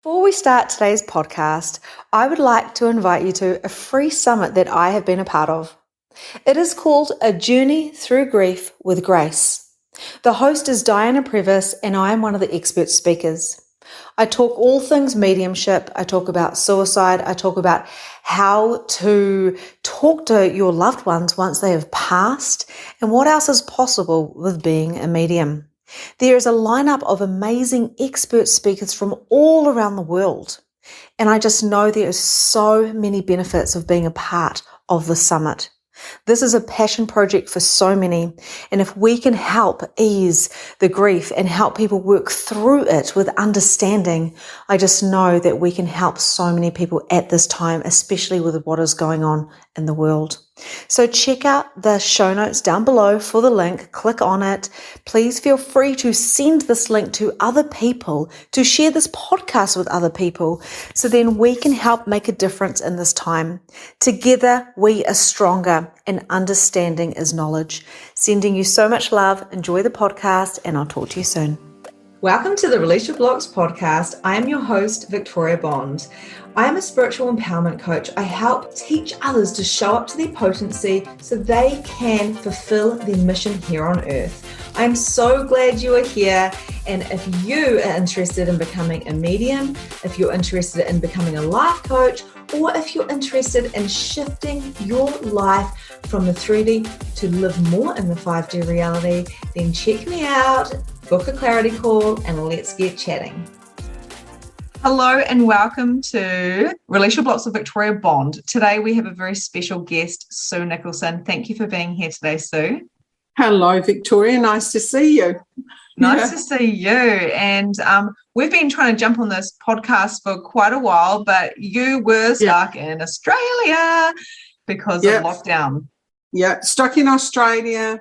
Before we start today's podcast, I would like to invite you to a free summit that I have been a part of. It is called A Journey Through Grief with Grace. The host is Diana Previs, and I am one of the expert speakers. I talk all things mediumship. I talk about suicide. I talk about how to talk to your loved ones once they have passed and what else is possible with being a medium. There is a lineup of amazing expert speakers from all around the world. And I just know there are so many benefits of being a part of the summit. This is a passion project for so many. And if we can help ease the grief and help people work through it with understanding, I just know that we can help so many people at this time, especially with what is going on in the world. So check out the show notes down below for the link. Click on it. Please feel free to send this link to other people, to share this podcast with other people, so then we can help make a difference in this time. Together, we are stronger, and understanding is knowledge. Sending you so much love. Enjoy the podcast, and I'll talk to you soon. Welcome to the Release Your Blocks podcast. I am your host, Victoria Bond. I am a spiritual empowerment coach. I help teach others to show up to their potency so they can fulfill their mission here on earth. I'm so glad you are here. And if you are interested in becoming a medium, if you're interested in becoming a life coach, or if you're interested in shifting your life from the 3D to live more in the 5D reality, then check me out, book a clarity call, and let's get chatting. Hello and welcome to Release Your Blocks with Victoria Bond. Today we have a very special guest, Sue Nicholson. Thank you for being here today, Sue. Hello, Victoria. Nice to see you. Nice to see you. And we've been trying to jump on this podcast for quite a while, but you were stuck in Australia because of lockdown. Yeah, stuck in Australia.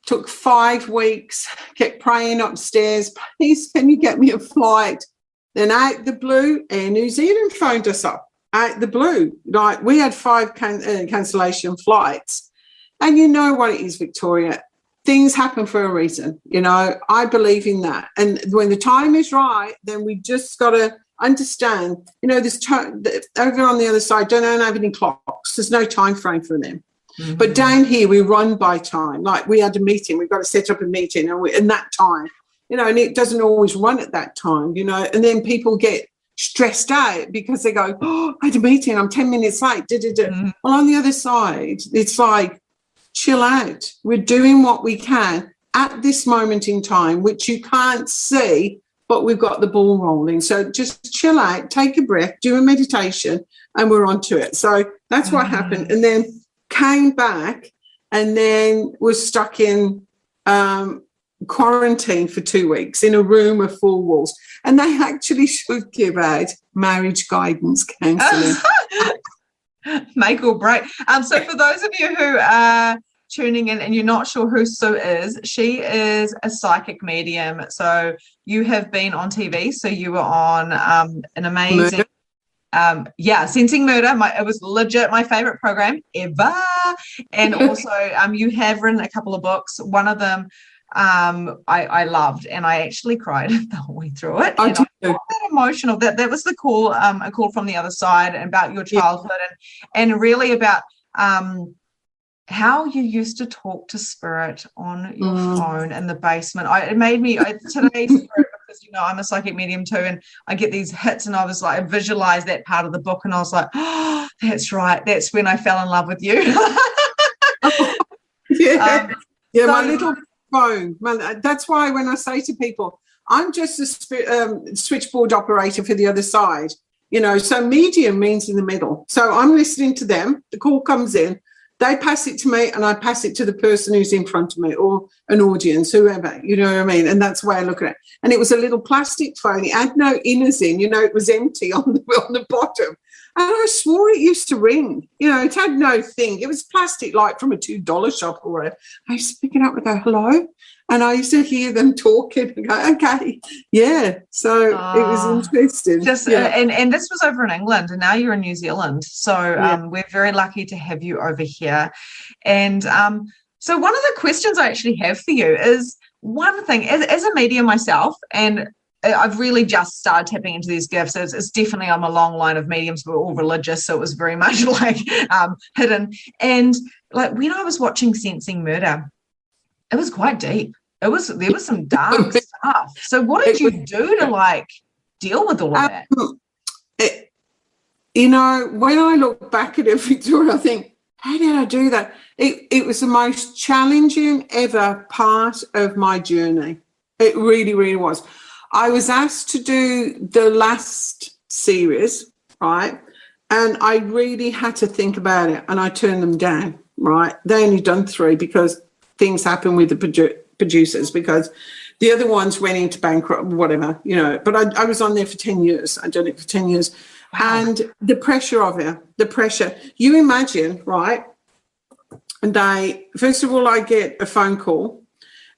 Took 5 weeks. Kept praying upstairs. Please, can you get me a flight? Then out the blue, Air New Zealand phoned us up. Out the blue. Like, we had 5 cancellation flights. And you know what it is, Victoria. Things happen for a reason. You know, I believe in that. And when the time is right, then we just got to understand, you know, this over on the other side, don't have any clocks. There's no time frame for them. Mm-hmm. But down here, we run by time. Like, we had a meeting. We've got to set up a meeting in that time. You know, and it doesn't always run at that time, you know, and then people get stressed out because they go, oh, I had a meeting, I'm 10 minutes late. Mm-hmm. Well, on the other side, it's like, chill out. We're doing what we can at this moment in time, which you can't see, but we've got the ball rolling. So just chill out, take a breath, do a meditation, and we're on to it. So that's what happened. And then came back and then was stuck in quarantine for 2 weeks in a room of 4 walls, and they actually should give out marriage guidance counselling. Make or break. So for those of you who are tuning in and you're not sure who Sue is, she is a psychic medium. So you have been on TV. So you were on an amazing Sensing Murder. It was legit my favorite program ever. And also you have written a couple of books. One of them I loved, and I actually cried the whole way through it. I got that emotional. That was the call, a call from the other side about your childhood and really about how you used to talk to spirit on your phone in the basement. It made me today, because you know I'm a psychic medium too, and I get these hits, and I was like, I visualized that part of the book, and I was like, oh, that's right. That's when I fell in love with you. My little phone. That's why when I say to people, I'm just a switchboard operator for the other side, you know, so medium means in the middle. So I'm listening to them, the call comes in, they pass it to me, and I pass it to the person who's in front of me, or an audience, whoever, you know what I mean? And that's the way I look at it. And it was a little plastic phone. It had no inners in, you know, it was empty on the bottom. And I swore it used to ring. You know, it had no thing. It was plastic, like from a $2 shop or whatever. I used to pick it up and go, hello? And I used to hear them talking and go, okay, yeah. So it was interesting. And this was over in England, and now you're in New Zealand. So we're very lucky to have you over here. And so one of the questions I actually have for you is, one thing, as a medium myself, and I've really just started tapping into these gifts. It's definitely, I'm a long line of mediums, but all religious, so it was very much like hidden. And like when I was watching Sensing Murder, it was quite deep. There was some dark stuff. So what did you do to like deal with all of that? When I look back at it, Victoria, I think, how did I do that? It was the most challenging ever part of my journey. It really, really was. I was asked to do the last series, right? And I really had to think about it, and I turned them down, right? They only done 3 because things happen with the producers, because the other ones went into bankrupt, whatever, But I was on there for 10 years. I'd done it for 10 years. Wow. And the pressure of it, you imagine, right? And first of all, I get a phone call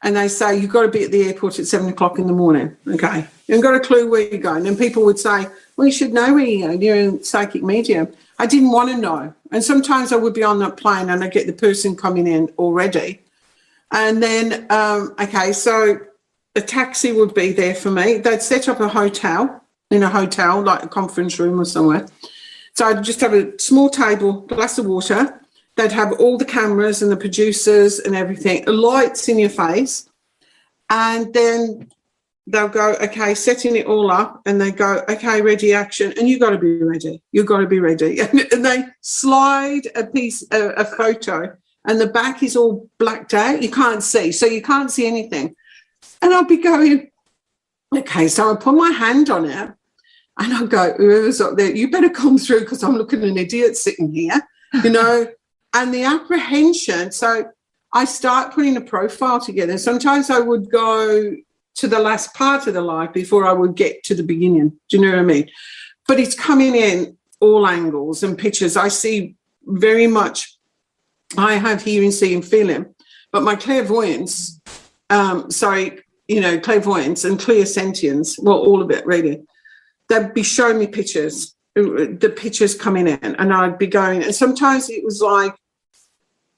and they say, you've got to be at the airport at 7 o'clock in the morning. Okay. You haven't got a clue where you're going. And people would say, well, you should know where you're going. You're a psychic medium. I didn't want to know. And sometimes I would be on that plane and I get the person coming in already. And then, so a taxi would be there for me. They'd set up a hotel, like a conference room or somewhere. So I'd just have a small table, glass of water. They'd have all the cameras and the producers and everything, lights in your face. And then they'll go, okay, setting it all up. And they go, okay, ready, action. And you got to be ready. You've got to be ready. And they slide a photo, and the back is all blacked out. You can't see. So you can't see anything. And I'll be going, okay, so I put my hand on it and I'll go, whoever's up there, you better come through because I'm looking an idiot sitting here, and the apprehension. So I start putting a profile together. Sometimes I would go to the last part of the life before I would get to the beginning. Do you know what I mean? But it's coming in all angles and pictures. I see very much, I have hearing, seeing, feeling, but my clairvoyance, clairvoyance and clairsentience, well, all of it really, they'd be showing me pictures, the pictures coming in, and I'd be going, and sometimes it was like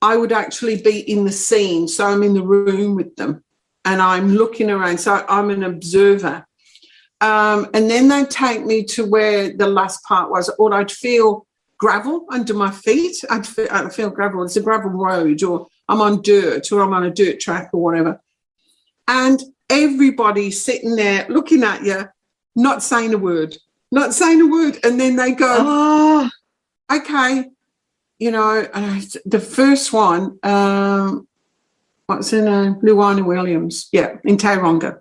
I would actually be in the scene, so I'm in the room with them and I'm looking around, so I'm an observer. And then they'd take me to where the last part was, or I'd feel gravel under my feet. I'd feel gravel. It's a gravel road, or I'm on dirt, or I'm on a dirt track or whatever. And everybody's sitting there looking at you, not saying a word. And then they go, oh, okay. The first one, what's her name? Luana Williams. Yeah, in Tauranga.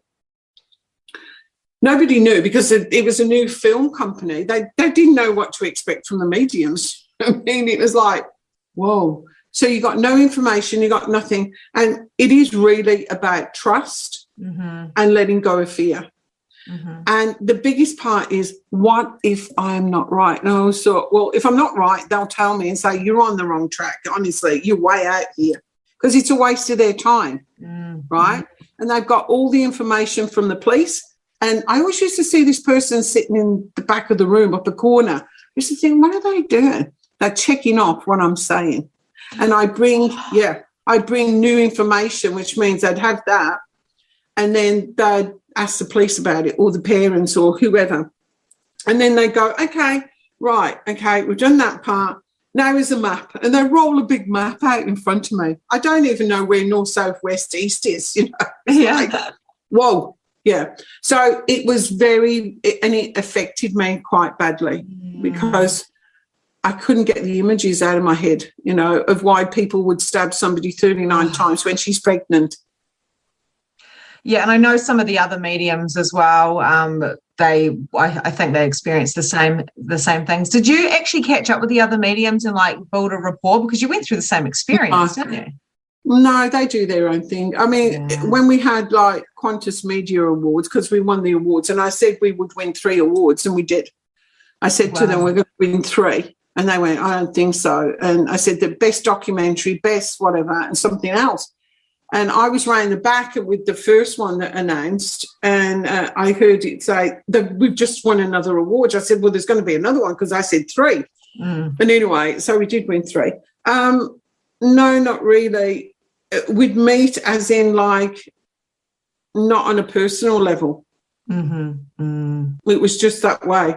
Nobody knew because it was a new film company. They didn't know what to expect from the mediums. I mean, it was like, whoa. So you got no information, you got nothing. And it is really about trust and letting go of fear. Mm-hmm. And the biggest part is, what if I'm not right? And I always thought, well, if I'm not right, they'll tell me and say, you're on the wrong track. Honestly, you're way out here, because it's a waste of their time, right? And they've got all the information from the police. And I always used to see this person sitting in the back of the room, up the corner. I used to think, what are they doing? They're checking off what I'm saying. And I bring new information, which means I'd have that. And then they'd ask the police about it, or the parents or whoever. And then they go, okay, right, okay, we've done that part. Now is a map. And they roll a big map out in front of me. I don't even know where north, south, west, east is, Like, whoa, yeah. So it was and it affected me quite badly because I couldn't get the images out of my head, of why people would stab somebody 39 times when she's pregnant. Yeah, and I know some of the other mediums as well. I think they experienced the same things. Did you actually catch up with the other mediums and like build a rapport, because you went through the same experience, didn't you? No, they do their own thing. I mean, when we had like Qantas Media Awards, because we won the awards, and I said we would win 3 awards, and we did. I said to them, we're going to win 3, and they went, I don't think so. And I said the best documentary, best whatever, and something else. And I was round the back with the first one that announced, and I heard it say that we've just won another award. I said, well, there's going to be another one, because I said 3. And anyway, so we did win 3. No, not really. We'd meet as in like not on a personal level. It was just that way,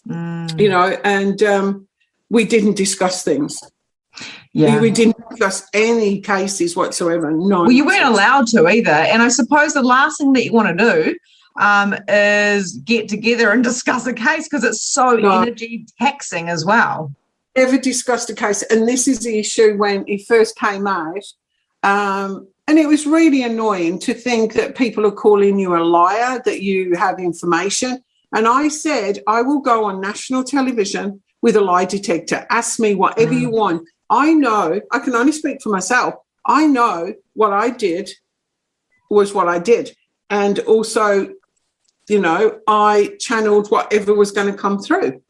you know, and we didn't discuss things. Yeah. We didn't discuss any cases whatsoever. No. Well, you weren't allowed to either. And I suppose the last thing that you want to do is get together and discuss a case, because it's so energy taxing as well. Never discussed a case. And this is the issue when it first came out. And it was really annoying to think that people are calling you a liar, that you have information. And I said, I will go on national television with a lie detector. Ask me whatever you want. I know, I can only speak for myself. I know what I did was what I did. And also, you know, I channeled whatever was going to come through.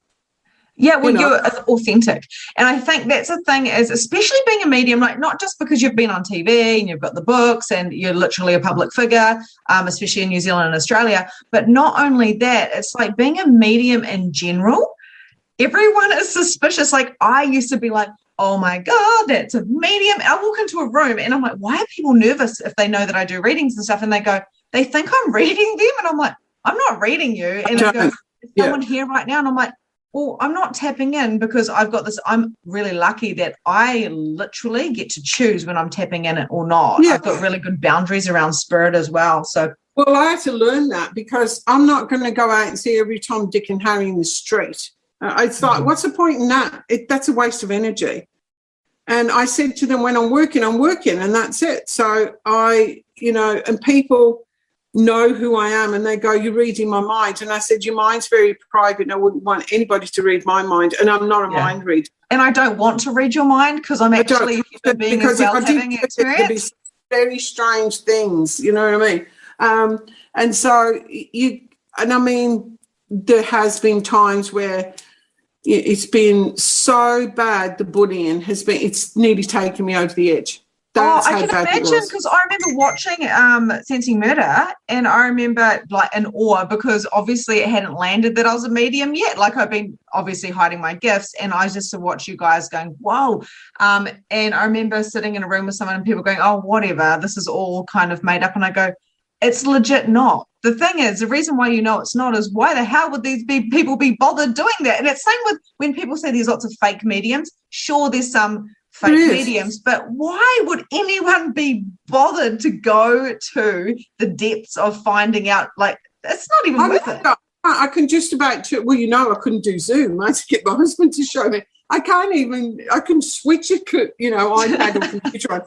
Yeah, well, you're authentic. And I think that's the thing is, especially being a medium, like not just because you've been on TV and you've got the books and you're literally a public figure, especially in New Zealand and Australia, but not only that, it's like being a medium in general, everyone is suspicious. Like I used to be like, oh my God, that's a medium. I walk into a room and I'm like, why are people nervous if they know that I do readings and stuff? And they go, they think I'm reading them. And I'm like, I'm not reading you. And it goes, is someone here right now? And I'm like, well, I'm not tapping in because I've got this. I'm really lucky that I literally get to choose when I'm tapping in it or not. Yeah. I've got really good boundaries around spirit as well. So, well, I had to learn that because I'm not going to go out and see every Tom, Dick and Harry in the street. I thought, what's the point in that? That's a waste of energy. And I said to them, when I'm working, and that's it. So I, you know, and people know who I am and they go, you're reading my mind. And I said, your mind's very private and I wouldn't want anybody to read my mind. And I'm not a mind reader. And I don't want to read your mind because I'm actually being as well having an experience. There'd be very strange things, you know what I mean? And so I mean, there has been times where it's been so bad, the bullying it's nearly taken me over the edge. That's I can imagine, because I remember watching Sensing Murder and I remember like in awe because obviously it hadn't landed that I was a medium yet. Like I've been obviously hiding my gifts and I just to watch you guys going, whoa. And I remember sitting in a room with someone and people going, oh, whatever, this is all kind of made up. And I go, it's legit not. The thing is, the reason why you know it's not is why the hell would these people be bothered doing that? And it's same with when people say there's lots of fake mediums. Sure, there's some fake mediums, but why would anyone be bothered to go to the depths of finding out? Like, it's not even worth it. I can just about, well, you know, I couldn't do Zoom. I had to get my husband to show me. I can switch a, you know, iPad or computer on.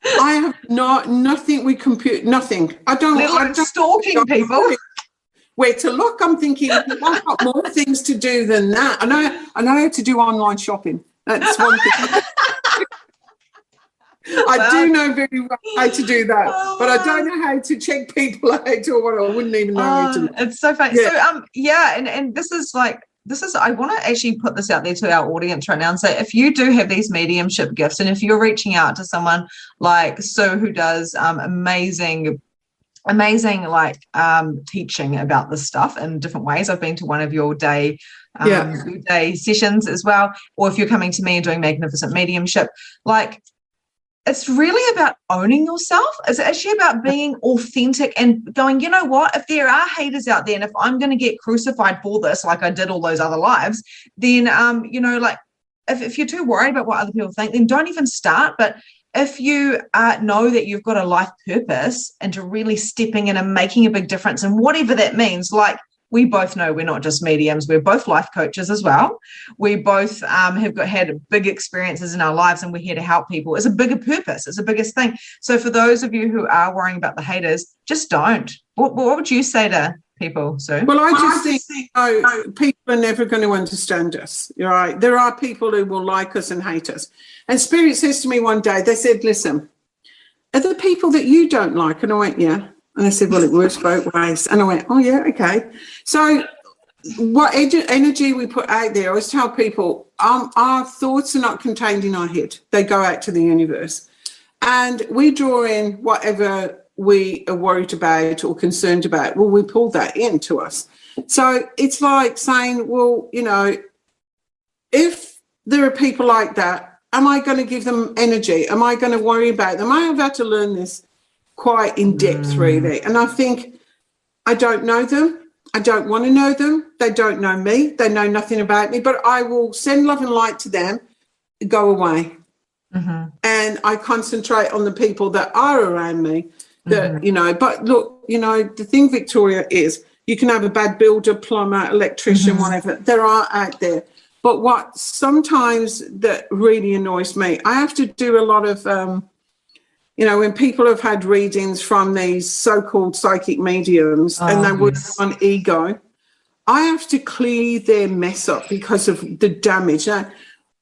I have nothing with computer, nothing. I don't stalking people. Where to look, I'm thinking, I've got more things to do than that. I know how to do online shopping. That's one thing. I do know very well how to do that, but I don't know how to check people out or what. I wouldn't even know how to. It's so funny. Yeah. So and this is I want to actually put this out there to our audience right now and say, if you do have these mediumship gifts and if you're reaching out to someone like Sue who does amazing teaching about this stuff in different ways. I've been to one of your day sessions as well, or if you're coming to me and doing magnificent mediumship, like it's really about owning yourself. It's actually about being authentic and going, you know what, if there are haters out there and if I'm going to get crucified for this, like I did all those other lives, then, you know, like if you're too worried about what other people think, then don't even start. But if you know that you've got a life purpose and to really stepping in and making a big difference and whatever that means, like we both know we're not just mediums, we're both life coaches as well. We both have had big experiences in our lives and we're here to help people. It's a bigger purpose. It's the biggest thing. So for those of you who are worrying about the haters, just don't. What would you say to people, Sue? Well, I just think people are never going to understand us. You're right. There are people who will like us and hate us. And Spirit says to me one day, they said, listen, are there people that you don't like? And I went, yeah. And I said, well, it works both ways. And I went, oh, yeah, okay. So what energy we put out there, I always tell people, our thoughts are not contained in our head. They go out to the universe. And we draw in whatever we are worried about or concerned about. Well, we pull that into us. So it's like saying, well, you know, if there are people like that, am I going to give them energy? Am I going to worry about them? I have had to learn this quite in depth, really. And I think I don't know them. I don't want to know them. They don't know me. They know nothing about me, but I will send love and light to them, go away. Mm-hmm. And I concentrate on the people that are around me that, Mm-hmm. but look, the thing, Victoria, is you can have a bad builder, plumber, electrician, Mm-hmm. whatever. There are out there. But what sometimes that really annoys me, I have to do a lot of, when people have had readings from these so-called psychic mediums and they work on ego, I have to clear their mess up because of the damage. Now,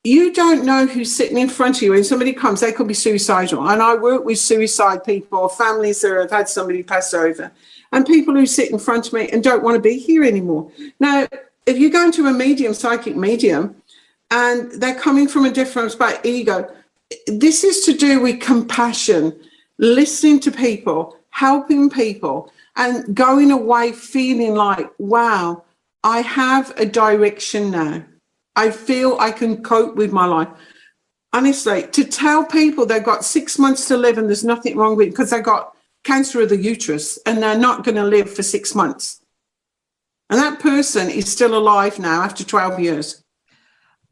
you don't know who's sitting in front of you. When somebody comes, they could be suicidal. And I work with suicide people, families that have had somebody pass over, and people who sit in front of me and don't want to be here anymore. Now, if you go into a medium, psychic medium, and they're coming from a different space, ego, this is to do with compassion, listening to people, helping people, and going away feeling like, wow, I have a direction now. I feel I can cope with my life. Honestly, to tell people they've got 6 months to live and there's nothing wrong with it because they got cancer of the uterus and they're not going to live for 6 months. And that person is still alive now after 12 years.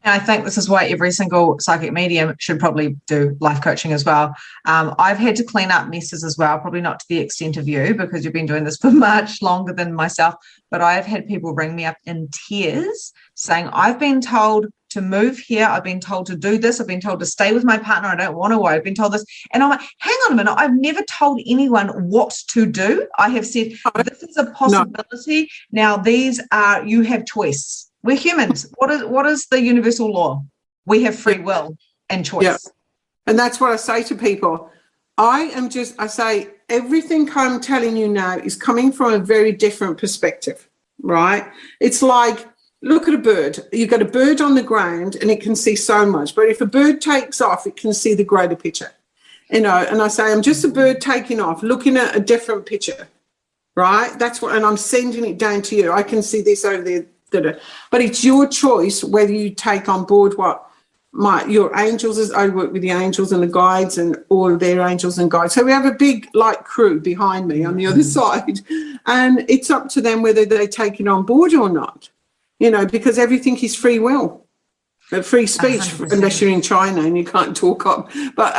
And I think this is why every single psychic medium should probably do life coaching as well. I've had to clean up messes as well, probably not to the extent of you because you've been doing this for much longer than myself. But I've had people ring me up in tears saying, I've been told to move here. I've been told to do this. I've been told to stay with my partner. I don't want to. I've been told this. And I'm like, hang on a minute. I've never told anyone what to do. I have said, this is a possibility. No. Now, you have choice. We're humans. What is the universal law? We have free will and choice. Yeah. And that's what I say to people. I say everything I'm telling you now is coming from a very different perspective, right? It's like, look at a bird. You've got a bird on the ground and it can see so much. But if a bird takes off, it can see the greater picture, and I say, I'm just a bird taking off, looking at a different picture, right? And I'm sending it down to you. I can see this over there. But it's your choice whether you take on board what your angels is. I work with the angels and the guides and all of their angels and guides. So we have a big crew behind me on the other side, and it's up to them whether they take it on board or not. Because everything is free will, free speech, 100%. Unless you're in China and you can't talk up. But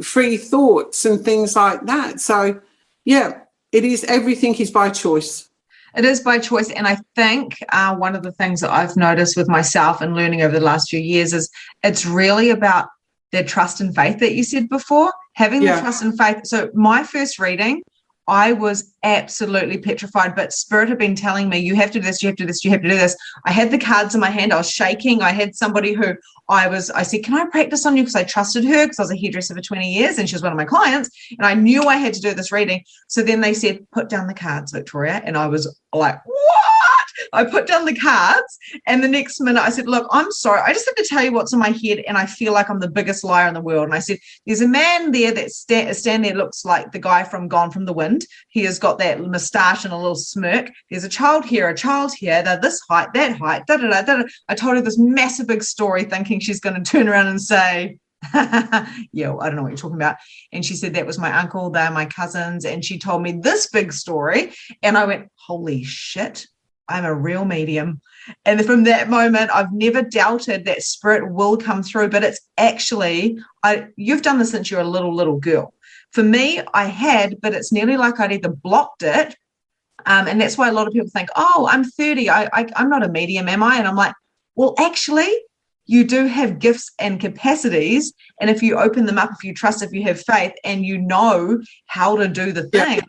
free thoughts and things like that. So yeah, it is. Everything is by choice. It is by choice. And I think one of the things that I've noticed with myself and learning over the last few years is it's really about their trust and faith that you said before, having the trust and faith. So my first reading, I was absolutely petrified, but Spirit had been telling me, you have to do this, you have to do this, you have to do this. I had the cards in my hand. I was shaking. I had somebody who I said, can I practice on you? Because I trusted her because I was a hairdresser for 20 years and she was one of my clients. And I knew I had to do this reading. So then they said, put down the cards, Victoria. And I was like, what? I put down the cards. And the next minute I said, look, I'm sorry. I just have to tell you what's in my head. And I feel like I'm the biggest liar in the world. And I said, there's a man there that standing there, looks like the guy from Gone from the Wind. He has got that moustache and a little smirk. There's a child here. They're this height, that height, da-da-da-da-da. I told her this massive big story thinking she's going to turn around and say, yeah, I don't know what you're talking about. And she said, that was my uncle, they're my cousins. And she told me this big story. And I went, holy shit, I'm a real medium. And from that moment, I've never doubted that Spirit will come through. But it's actually, you've done this since you're a little girl. For me, I had, but it's nearly like I'd either blocked it. And that's why a lot of people think, oh, I'm 30. I'm not a medium, am I? And I'm like, well, actually, you do have gifts and capacities. And if you open them up, if you trust, if you have faith and you know how to do the thing,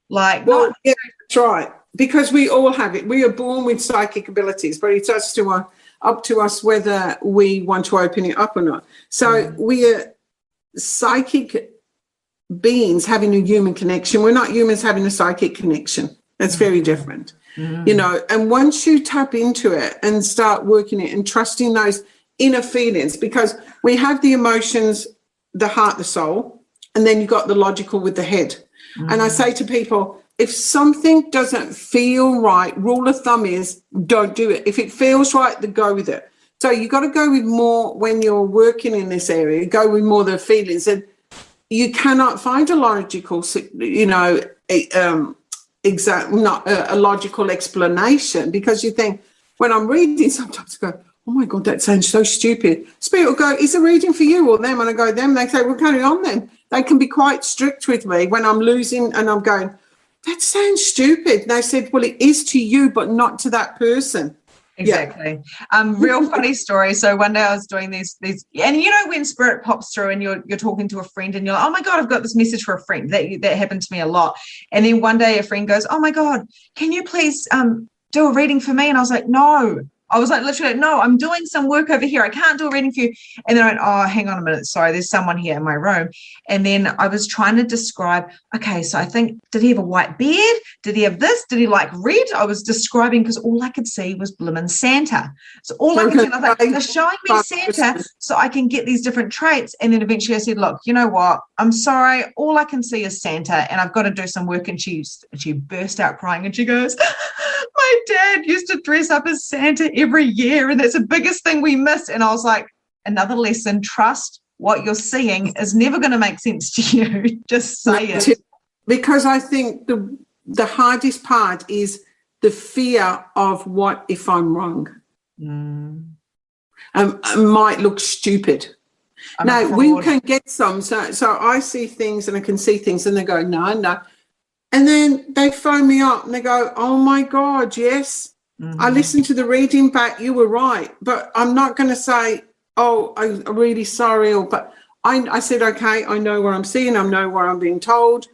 that's right. Because we all have it. We are born with psychic abilities, but it's up to us whether we want to open it up or not. So we are psychic beings having a human connection. We're not humans having a psychic connection. That's very different. And once you tap into it and start working it and trusting those inner feelings, because we have the emotions, the heart, the soul, and then you've got the logical with the head. And I say to people, if something doesn't feel right, rule of thumb is don't do it. If it feels right, then go with it. So you got to go with more when you're working in this area, go with more the feelings. And you cannot find a logical, not a logical explanation, because you think, when I'm reading, sometimes I go, oh my God, that sounds so stupid. Spirit will go, is a reading for you or them? And I go, them. They say, well, carry on then. They can be quite strict with me when I'm losing and I'm going, that sounds stupid. And they said, well, it is to you, but not to that person. Exactly. Real funny story. So one day I was doing these, and you know, when spirit pops through and you're talking to a friend and you're like, oh my God, I've got this message for a friend. That happened to me a lot. And then one day a friend goes, oh my God, can you please do a reading for me? And I was like, no. I was like, literally, no, I'm doing some work over here. I can't do a reading for you. And then I went, oh, hang on a minute. Sorry, there's someone here in my room. And then I was trying to describe, okay, so I think, did he have a white beard? Did he have this? Did he like red? I was describing, because all I could see was bloomin' Santa. So all I could see, I was like, they're showing me Santa so I can get these different traits. And then eventually I said, look, you know what? I'm sorry. All I can see is Santa and I've got to do some work. And she burst out crying and she goes, my dad used to dress up as Santa every year, and that's the biggest thing we miss. And I was like, another lesson, trust what you're seeing is never going to make sense to you. Just say it. Because I think the hardest part is the fear of what if I'm wrong. I might look stupid. Now, we can get some, so I see things and I can see things and they go, no. And then they phone me up and they go, oh my God, yes, I listened to the reading back, you were right. But I'm not going to say, oh, I'm really sorry. But I said, okay, I know what I'm seeing, I know what I'm being told.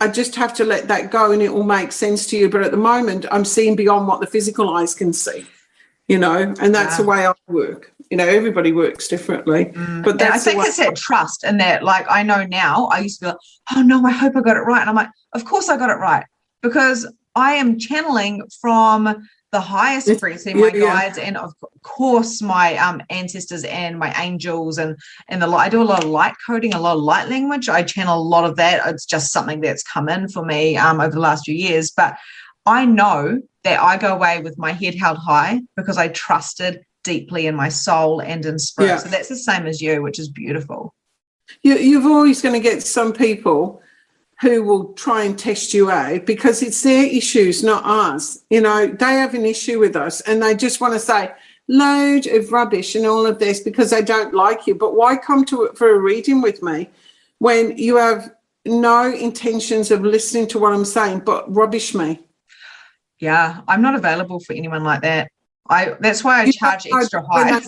I just have to let that go and it will make sense to you. But at the moment, I'm seeing beyond what the physical eyes can see, you know, and that's the way I work. You know, everybody works differently. But that's I think it's that trust, and that, like, I know now, I used to be like, oh no, I hope I got it right. And I'm like, of course I got it right, because I am channeling from the highest frequency, my guides, and of course my ancestors and my angels, and I do a lot of light coding, a lot of light language. I channel a lot of that. It's just something that's come in for me over the last few years. But I know that I go away with my head held high because I trusted deeply in my soul and in spirit. So that's the same as you, which is beautiful. You're always going to get some people who will try and test you out because it's their issues, not ours. You know, they have an issue with us and they just want to say load of rubbish and all of this because they don't like you. But why come to it for a reading with me when you have no intentions of listening to what I'm saying but rubbish me? Yeah, I'm not available for anyone like that. That's why I charge extra high.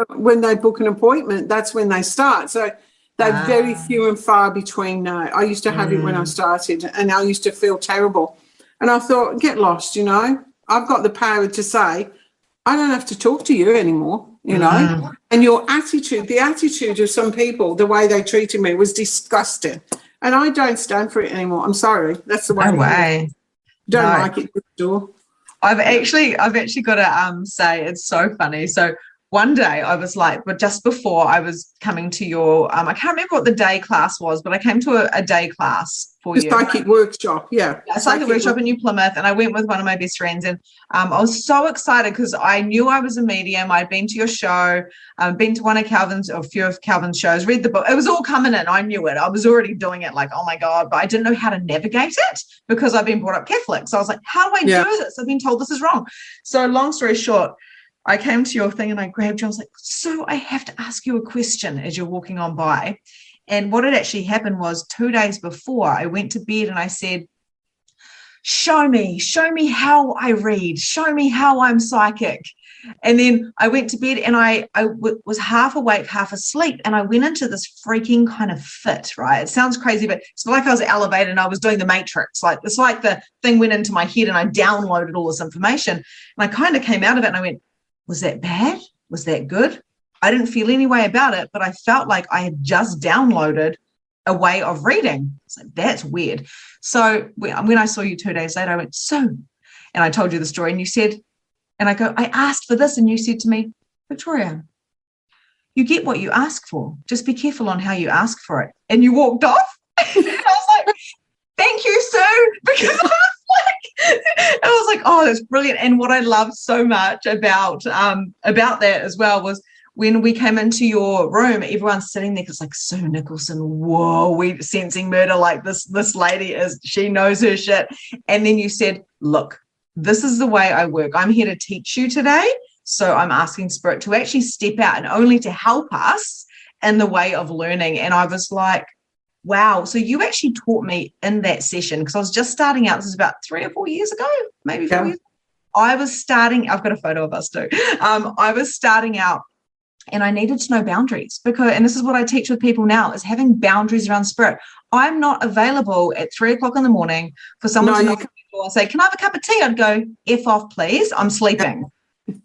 When they book an appointment, that's when they start. So they're very few and far between now. I used to have it when I started and I used to feel terrible. And I thought, get lost, you know. I've got the power to say, I don't have to talk to you anymore, you know. And your attitude, the attitude of some people, the way they treated me was disgusting. And I don't stand for it anymore. I'm sorry. That's the way. No way. Don't like it. Door. I've actually got to say it's so funny. So one day I was like, but just before I was coming to your, I can't remember what the day class was, but I came to a day class for you. Psychic workship, a psychic workshop in New Plymouth, and I went with one of my best friends, and I was so excited because I knew I was a medium. I'd been to your show, been to one of Calvin's or a few of Calvin's shows, read the book. It was all coming in. I knew it. I was already doing it, like, oh my God, but I didn't know how to navigate it because I've been brought up Catholic. So I was like, how do I do this? I've been told this is wrong. So long story short, I came to your thing and I grabbed you. I was like, so I have to ask you a question as you're walking on by. And what had actually happened was 2 days before I went to bed and I said, show me how I read, show me how I'm psychic. And then I went to bed and I was half awake, half asleep. And I went into this freaking kind of fit, right? It sounds crazy, but it's like I was elevated and I was doing the Matrix. Like, it's like the thing went into my head and I downloaded all this information. And I kind of came out of it and I went, was that bad? Was that good? I didn't feel any way about it, but I felt like I had just downloaded a way of reading. So that's weird. So when I saw you 2 days later, I went, so, and I told you the story and you said, and I go, I asked for this. And you said to me, Victoria, you get what you ask for. Just be careful on how you ask for it. And you walked off. And I was like, thank you, sir. Because I was like, oh, that's brilliant. And what I loved so much about that as well was when we came into your room, everyone's sitting there, because like, Sue Nicholson, whoa, we sensing murder, like this lady she knows her shit. And then you said, look, this is the way I work. I'm here to teach you today. So I'm asking Spirit to actually step out and only to help us in the way of learning. And I was like, wow. So you actually taught me in that session, because I was just starting out. This is about 3 or 4 years ago, maybe 4 years. I was starting, I've got a photo of us too. I was starting out and I needed to know boundaries, and this is what I teach with people now, is having boundaries around Spirit. I'm not available at 3 o'clock in the morning for someone to knock on the door and say, can I have a cup of tea? I'd go, F off, please. I'm sleeping.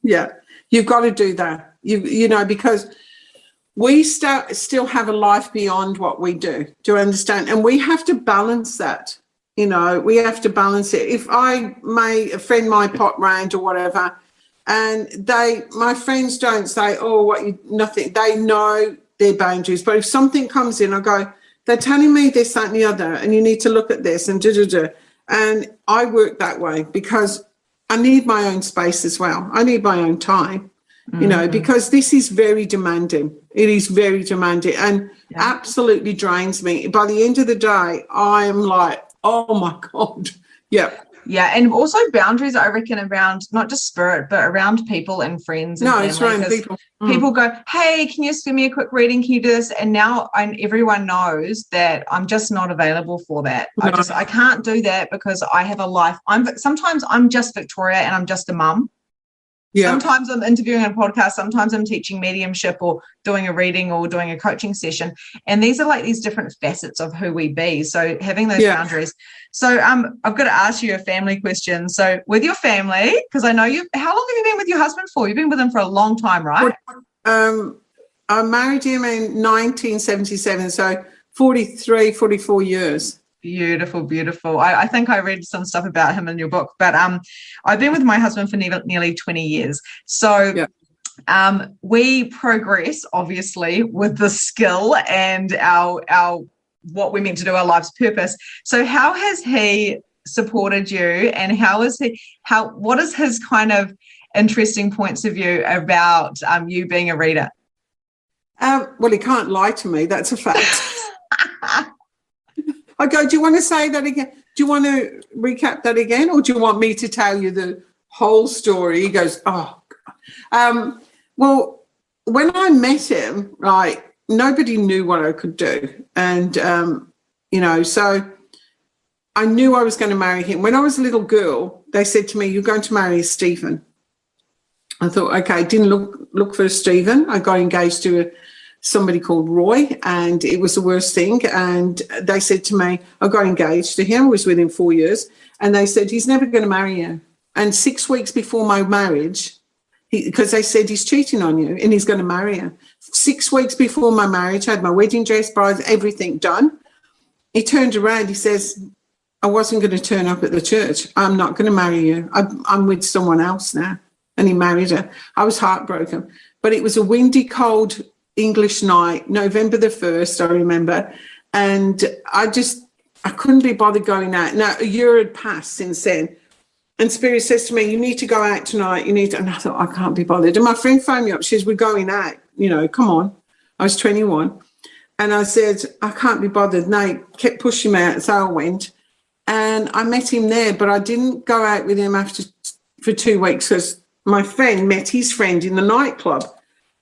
Yeah. You've got to do that. You know, because we still have a life beyond what we do. Do you understand? And we have to balance that. You know, we have to balance it. If I may offend my pot round or whatever, and my friends don't say, nothing. They know their boundaries. But if something comes in, I go, they're telling me this, that, and the other, and you need to look at this and da-da-da. And I work that way because I need my own space as well. I need my own time, you know, because this is very demanding. It is very demanding and absolutely drains me. By the end of the day, I'm like, oh my God. Yeah. Yeah. And also boundaries, I reckon, around not just Spirit, but around people and friends. And it's around people. People go, hey, can you just give me a quick reading? Can you do this? And now everyone knows that I'm just not available for that. No. I can't do that because I have a life. Sometimes I'm just Victoria and I'm just a mum. Yeah. Sometimes I'm interviewing on a podcast. Sometimes I'm teaching mediumship or doing a reading or doing a coaching session. And these are like these different facets of who we be. So having those boundaries. So I've got to ask you a family question. So with your family, because I know how long have you been with your husband for? You've been with him for a long time, right? I married him in 1977. So 44 years. Beautiful, beautiful. I think I read some stuff about him in your book, but I've been with my husband for nearly 20 years. So we progress, obviously, with the skill and our what we're meant to do, our life's purpose. So how has he supported you, and what is his kind of interesting points of view about you being a reader? Well, he can't lie to me. That's a fact. I go, do you want to say that again? Do you want to recap that again? Or do you want me to tell you the whole story? He goes, oh, God. Well, when I met him, right, nobody knew what I could do. And, you know, so I knew I was going to marry him. When I was a little girl, they said to me, you're going to marry Stephen. I thought, okay, didn't look for Stephen. I got engaged to somebody called Roy, and it was the worst thing. And they said to me, I got engaged to him. I was with him 4 years. And they said, he's never going to marry you. And 6 weeks before my marriage, because they said he's cheating on you and he's going to marry you. 6 weeks before my marriage, I had my wedding dress, brides, everything done. He turned around, he says, I wasn't going to turn up at the church. I'm not going to marry you. I'm with someone else now. And he married her. I was heartbroken. But it was a windy, cold English night, November the 1st, I remember. And I couldn't be bothered going out. Now, a year had passed since then. And Spirit says to me, you need to go out tonight. And I thought, I can't be bothered. And my friend phoned me up. She says, we're going out. You know, come on. I was 21. And I said, I can't be bothered. And they kept pushing me out. So I went. And I met him there. But I didn't go out with him for 2 weeks because my friend met his friend in the nightclub.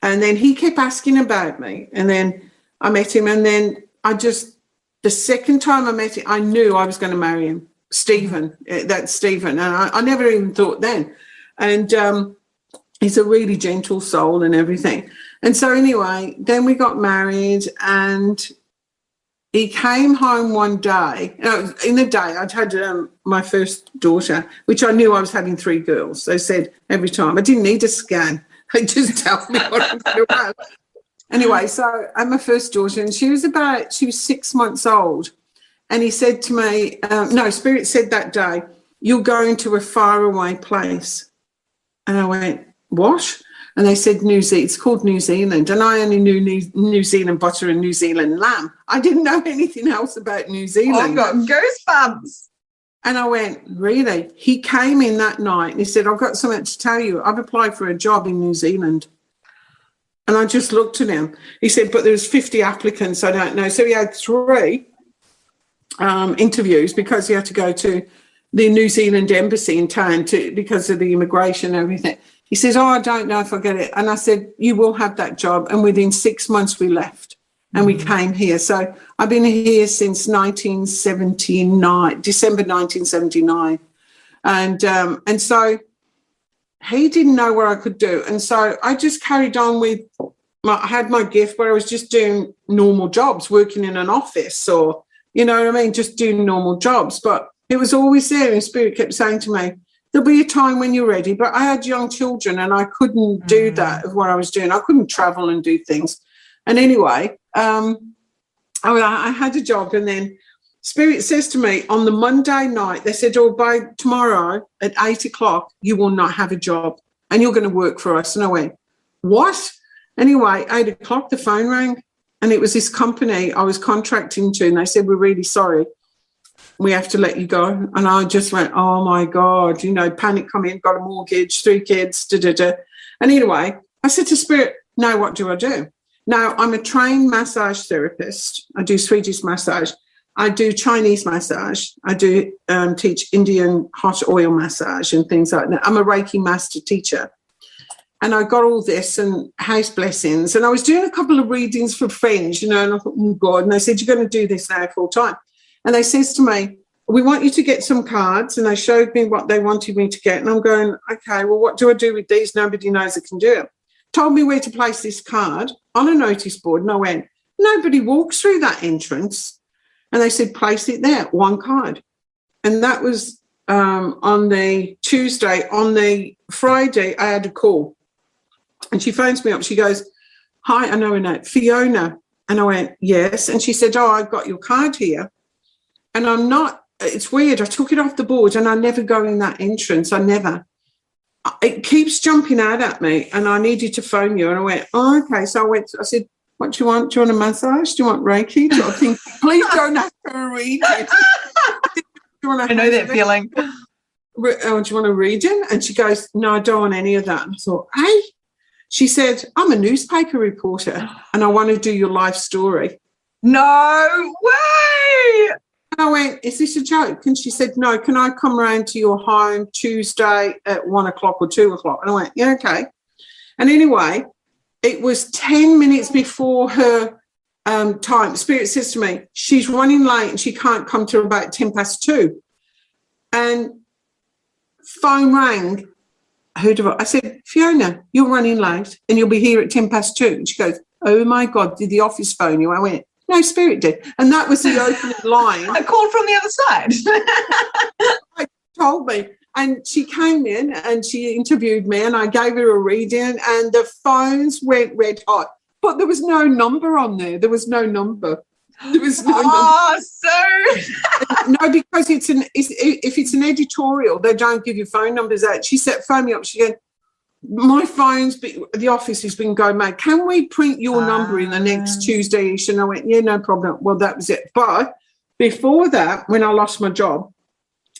And then he kept asking about me. And then I met him. And then the second time I met him, I knew I was going to marry him. Stephen, that's Stephen. And I never even thought then. And he's a really gentle soul and everything. And so anyway, then we got married, and he came home one day. In the day, I'd had my first daughter, which I knew I was having 3 girls. They said every time. I didn't need a scan. They just tell me what I'm going to have. Anyway, so I had my first daughter, and she was 6 months old. And he said to me, Spirit said that day, you're going to a faraway place. And I went, what? And they said, it's called New Zealand. And I only knew New Zealand butter and New Zealand lamb. I didn't know anything else about New Zealand. Oh, I've got goosebumps. And I went, really? He came in that night and he said, I've got something to tell you. I've applied for a job in New Zealand. And I just looked at him. He said, but there's 50 applicants, I don't know. So he had 3 interviews because he had to go to the New Zealand embassy in town because of the immigration and everything. He says, I don't know if I get it. And I said, you will have that job. And within 6 months we left and we came here. So I've been here since 1979, December 1979. And so he didn't know what I could do. And so I just carried on with, I had my gift where I was just doing normal jobs, working in an office or, you know what I mean, just doing normal jobs. But it was always there, and Spirit kept saying to me, there'll be a time when you're ready. But I had young children and I couldn't do that of what I was doing. I couldn't travel and do things. And anyway, I had a job, and then Spirit says to me on the Monday night, they said, oh, by tomorrow at 8 o'clock, you will not have a job and you're going to work for us. And I went, what? Anyway, 8 o'clock, the phone rang, and it was this company I was contracting to, and they said, we're really sorry, we have to let you go. And I just went, oh my God, you know, panic come in, got a mortgage, 3 kids, And anyway, I said to Spirit, now what do I do? Now, I'm a trained massage therapist. I do Swedish massage. I do Chinese massage. I do teach Indian hot oil massage and things like that. I'm a Reiki master teacher. And I got all this and house blessings. And I was doing a couple of readings for friends, you know, and I thought, oh God. And they said, you're going to do this now full time. And they says to me, we want you to get some cards. And they showed me what they wanted me to get. And I'm going, okay, well, what do I do with these? Nobody knows I can do it. Told me where to place this card on a notice board. And I went, nobody walks through that entrance. And they said, place it there, 1 card. And that was on the Tuesday. On the Friday, I had a call. And she phones me up. She goes, hi, I know her name, Fiona. And I went, yes. And she said, oh, I've got your card here. And I'm not, it's weird. I took it off the board and I never go in that entrance. I never. It keeps jumping out at me and I needed to phone you. And I went, oh, okay. So I said, what do you want? Do you want a massage? Do you want Reiki? Do you think, please don't have to read it. I know that feeling. Oh, do you want a reading? And she goes, no, I don't want any of that. And I thought, hey. She said, I'm a newspaper reporter and I want to do your life story. No way. And I went, is this a joke? And she said, no, can I come round to your home Tuesday at 1 o'clock or 2 o'clock? And I went, yeah, okay. And anyway, it was 10 minutes before her time. Spirit says to me, she's running late and she can't come till about 2:10. And phone rang. I said, Fiona, you're running late and you'll be here at 2:10. And she goes, oh my God, did the office phone you? I went, no, Spirit did. And that was the opening line. I called from the other side. I told me. And she came in and she interviewed me and I gave her a reading and the phones went red hot. But there was no number on there. There was no number. There was no number. So no, because if it's an editorial, they don't give you phone numbers out. She said, phone me up. She said, my the office has been going mad. Can we print your number in the next Tuesday-ish? And I went, yeah, no problem. Well, that was it. But before that, when I lost my job,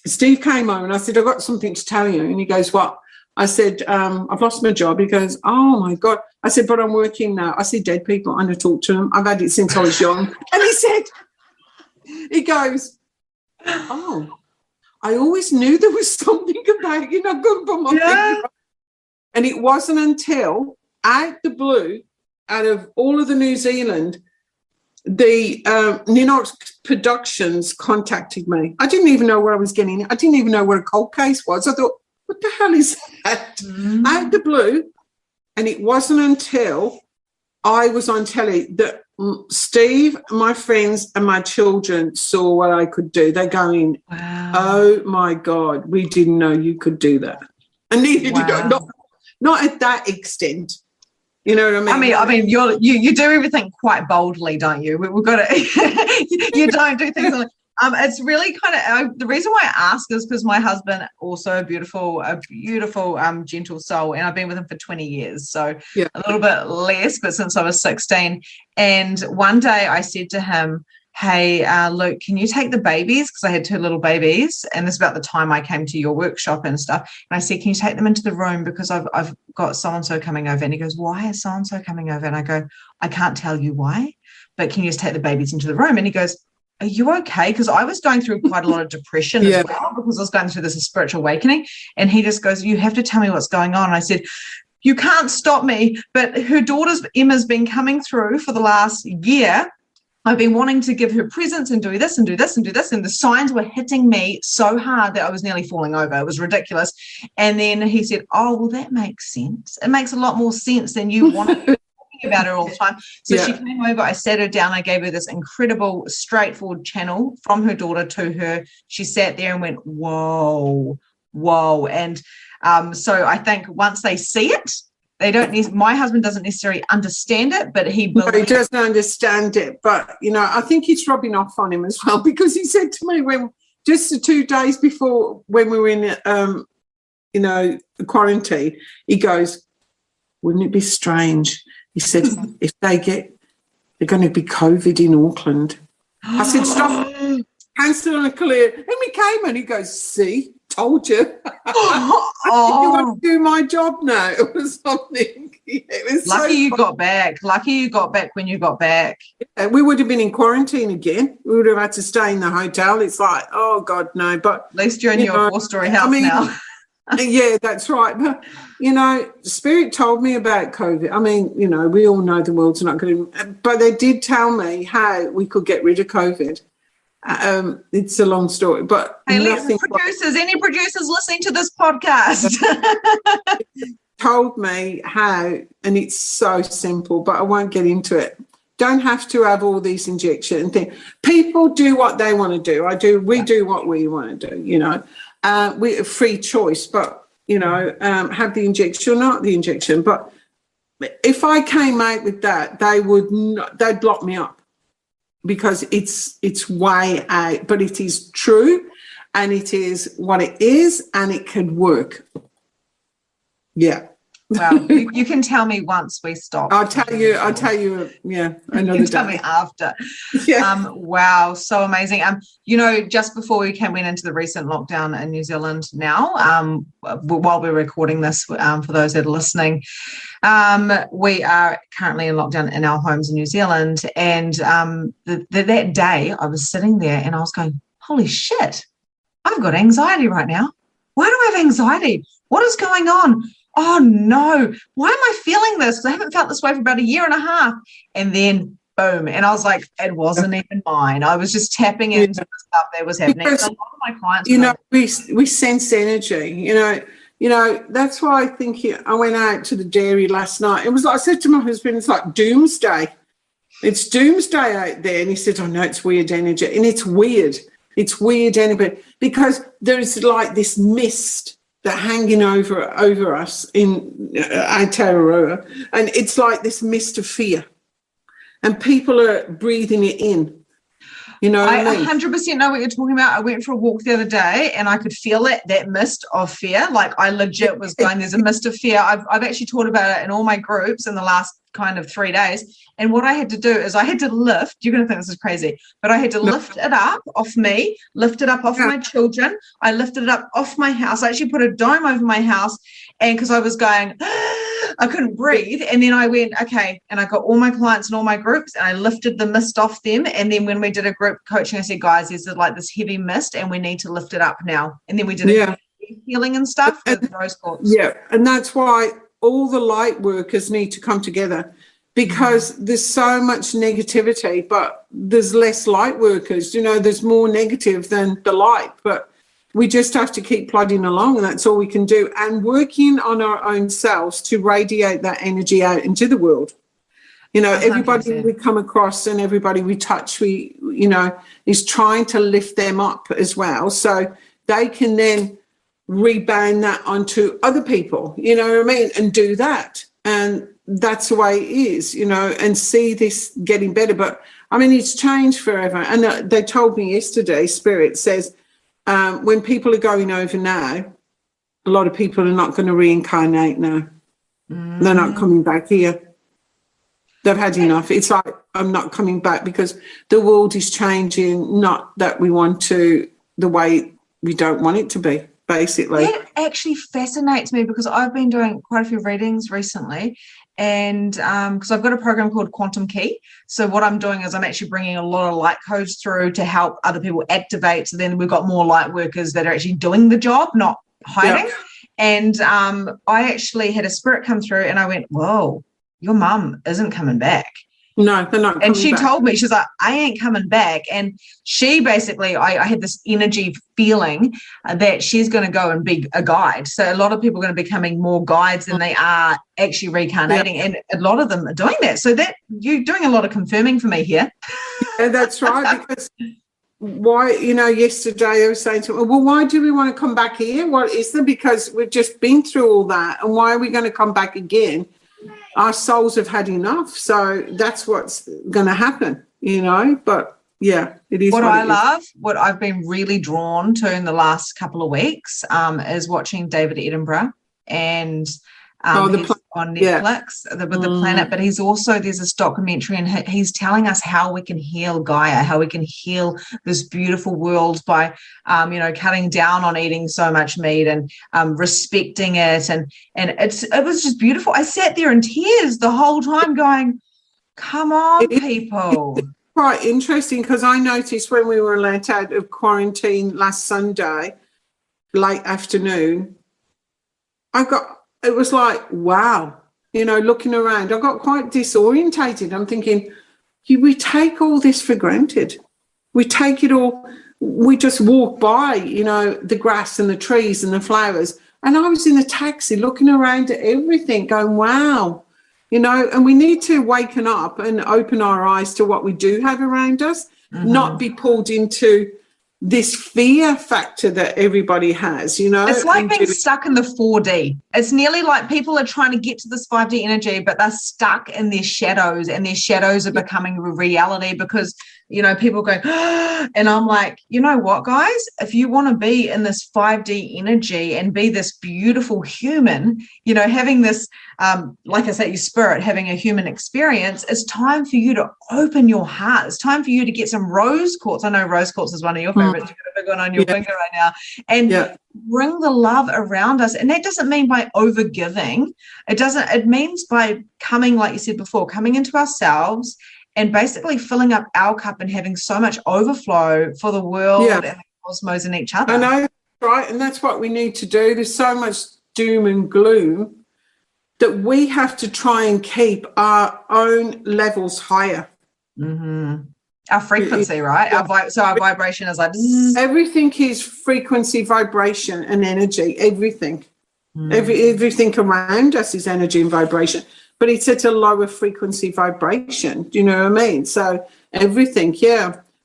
Steve came home and I said, I've got something to tell you. And he goes, what? I said, I've lost my job. He goes, oh, my God. I said, but I'm working now. I see dead people. I talk to them. I've had it since I was young. And he goes, oh, I always knew there was something about you not good for my finger. And it wasn't until out the blue, out of all of the New Zealand, the Ninox Productions contacted me. I didn't even know where I was getting it. I didn't even know what a cold case was. I thought, what the hell is that? Out the blue. And it wasn't until I was on telly that Steve, my friends and my children saw what I could do. They're going, wow. Oh, my God, we didn't know you could do that. And neither did I. Not at that extent. You know what I mean? I mean, you do everything quite boldly, don't you? We've got to. You don't do things. It's really kind of the reason why I ask is because my husband also a beautiful, gentle soul, and I've been with him for 20 years, so a little bit less, but since I was 16. And one day I said to him, hey, Luke, can you take the babies? Because I had 2 little babies, and this is about the time I came to your workshop and stuff. And I said, can you take them into the room because I've got so-and-so coming over? And he goes, why is so-and-so coming over? And I go, I can't tell you why, but can you just take the babies into the room? And he goes, are you okay? Because I was going through quite a lot of depression as well, because I was going through this spiritual awakening. And he just goes, you have to tell me what's going on. And I said, you can't stop me, but her daughter's Emma's been coming through for the last year. I've been wanting to give her presents and do this and do this and do this. And the signs were hitting me so hard that I was nearly falling over. It was ridiculous. And then he said, oh, well, that makes sense. It makes a lot more sense than you wanted about her all the time. So she came over, I sat her down, I gave her this incredible straightforward channel from her daughter to her. She sat there and went, whoa. And so I think once they see it, they don't need, my husband doesn't necessarily understand it, but he doesn't understand it. But I think it's rubbing off on him as well, because he said to me when just the 2 days before, when we were in quarantine, he goes, wouldn't it be strange? He said, if they're going to be COVID in Auckland. I said, stop, cancel and clear. And we came and he goes, see, told you. You want to do my job now or something. It was lucky you got back. Lucky you got back when you got back. We would have been in quarantine again. We would have had to stay in the hotel. It's like, oh, God, no. But at least you're in your 4-story house now. Yeah, that's right. But, Spirit told me about COVID. I mean, we all know the world's not going to, but they did tell me how we could get rid of COVID. It's a long story, but hey, any producers listening to this podcast told me how, and it's so simple, but I won't get into it. Don't have to have all these injections. People do what they want to do. We do what we want to do. We have free choice, but have the injection or not the injection. But if I came out with that, they'd lock me up, because it's way out. But it is true, and it is what it is, and it could work. Yeah. Well, you can tell me once we stop. I'll tell you. Yeah, another day. Tell me after. Yeah. Wow, so amazing. Just before we went into the recent lockdown in New Zealand now, while we're recording this, for those that are listening, we are currently in lockdown in our homes in New Zealand. And that day I was sitting there and I was going, holy shit, I've got anxiety right now. Why do I have anxiety? What is going on? Oh, no, why am I feeling this? I haven't felt this way for about 1.5 years. And then, boom, and I was like, it wasn't even mine. I was just tapping into the stuff that was happening. Because, a lot of my clients, we sense energy, that's why I think I went out to the dairy last night. It was like, I said to my husband, it's like doomsday. It's doomsday out there. And he said, oh, no, it's weird energy. And it's weird. It's weird energy because there's like this mist that hanging over us in Aotearoa, and it's like this mist of fear, and people are breathing it in. I 100% know what you're talking about. I went for a walk the other day and I could feel it, that mist of fear. Like I legit was going, there's a mist of fear. I've actually talked about it in all my groups in the last kind of 3 days. And what I had to do is I had to lift, you're going to think this is crazy, but I had to lift it up off me, lift it up off my children. I lifted it up off my house. I actually put a dome over my house, and because I was going, I couldn't breathe. And then I went, okay, and I got all my clients and all my groups and I lifted the mist off them. And then when we did a group coaching, I said, guys, there's like this heavy mist and we need to lift it up now. And then we did healing and stuff with rose quartz. Yeah, and that's why all the light workers need to come together, because there's so much negativity, but there's less light workers. There's more negative than the light, but we just have to keep plodding along, and that's all we can do, and working on our own selves to radiate that energy out into the world. Everybody 100%. We come across and everybody we touch, is trying to lift them up as well, so they can then rebound that onto other people, and do that. And that's the way it is, and see this getting better. But it's changed forever. And they told me yesterday, Spirit says, when people are going over now, a lot of people are not going to reincarnate now. They're not coming back here. They've had enough. It's like, I'm not coming back because the world is changing, not that we want to, the way we don't want it to be, basically. That actually fascinates me because I've been doing quite a few readings recently, and because I've got a program called Quantum Key. So what I'm doing is I'm actually bringing a lot of light codes through to help other people activate. So then we've got more light workers that are actually doing the job, not hiding. Yeah. And I actually had a spirit come through and I went, whoa, your mum isn't coming back. No, they're not coming And she back. told me, she's like, I ain't coming back. And she basically, I had this energy feeling that she's going to go and be a guide. So a lot of people are going to be becoming more guides than they are actually reincarnating. And a lot of them are doing that. So that you're doing a lot of confirming for me here. Yeah, that's right. Because why, yesterday I was saying to her, well, why do we want to come back here? What is there? Because we've just been through all that. And why are we going to come back again? Our souls have had enough. So that's what's going to happen, But yeah, it is. What I love, what I've been really drawn to in the last couple of weeks is watching David Attenborough, and he's on Netflix with the planet, but he's also, there's this documentary and he's telling us how we can heal Gaia, how we can heal this beautiful world by cutting down on eating so much meat and respecting it, and it was just beautiful. I sat there in tears the whole time going, come on, people. Quite interesting, because I noticed when we were let out of quarantine last Sunday late afternoon, it was like, wow, looking around, I got quite disorientated. I'm thinking, we take all this for granted. We take it all, we just walk by, the grass and the trees and the flowers. And I was in the taxi looking around at everything going, wow, and we need to waken up and open our eyes to what we do have around us, not be pulled into this fear factor that everybody has, It's like being stuck in the 4D. It's nearly like people are trying to get to this 5D energy, but they're stuck in their shadows, and their shadows are becoming reality because, people go, and I'm like, you know what, guys? If you want to be in this 5D energy and be this beautiful human, having this, like I said, your spirit, having a human experience, it's time for you to open your heart. It's time for you to get some rose quartz. I know rose quartz is one of your favorites. You've got a big one on your finger right now. And bring the love around us. And that doesn't mean by overgiving. It means by coming, like you said before, coming into ourselves and basically filling up our cup and having so much overflow for the world and the cosmos and each other. I know, right? And that's what we need to do. There's so much doom and gloom that we have to try and keep our own levels higher. Our frequency, right? Our vibration is like... Everything is frequency, vibration and energy, everything. Everything around us is energy and vibration, but it's at a lower frequency vibration. Do you know what I mean? So everything,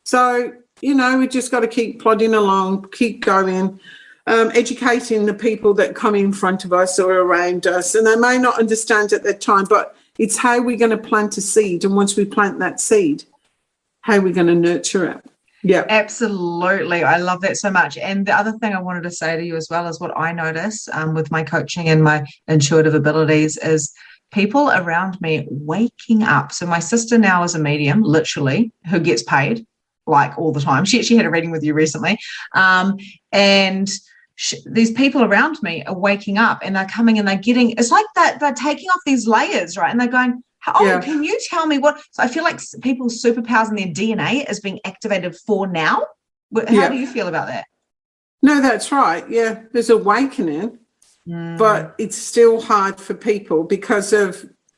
So, we just got to keep plodding along, keep going, educating the people that come in front of us or around us. And they may not understand at that time, but it's how we're going to plant a seed. And once we plant that seed, how we're going to nurture it. Yeah, absolutely. I love that so much. And the other thing I wanted to say to you as well is what I notice with my coaching and my intuitive abilities is people around me waking up. So my sister now is a medium, literally, who gets paid like all the time. She actually had a reading with you recently. These people around me are waking up and they're coming and they're getting, it's like that they're taking off these layers, right? And they're going, can you tell me what? So I feel like people's superpowers in their DNA is being activated for now. How do you feel about that? No, that's right. Yeah, there's awakening, but it's still hard for people because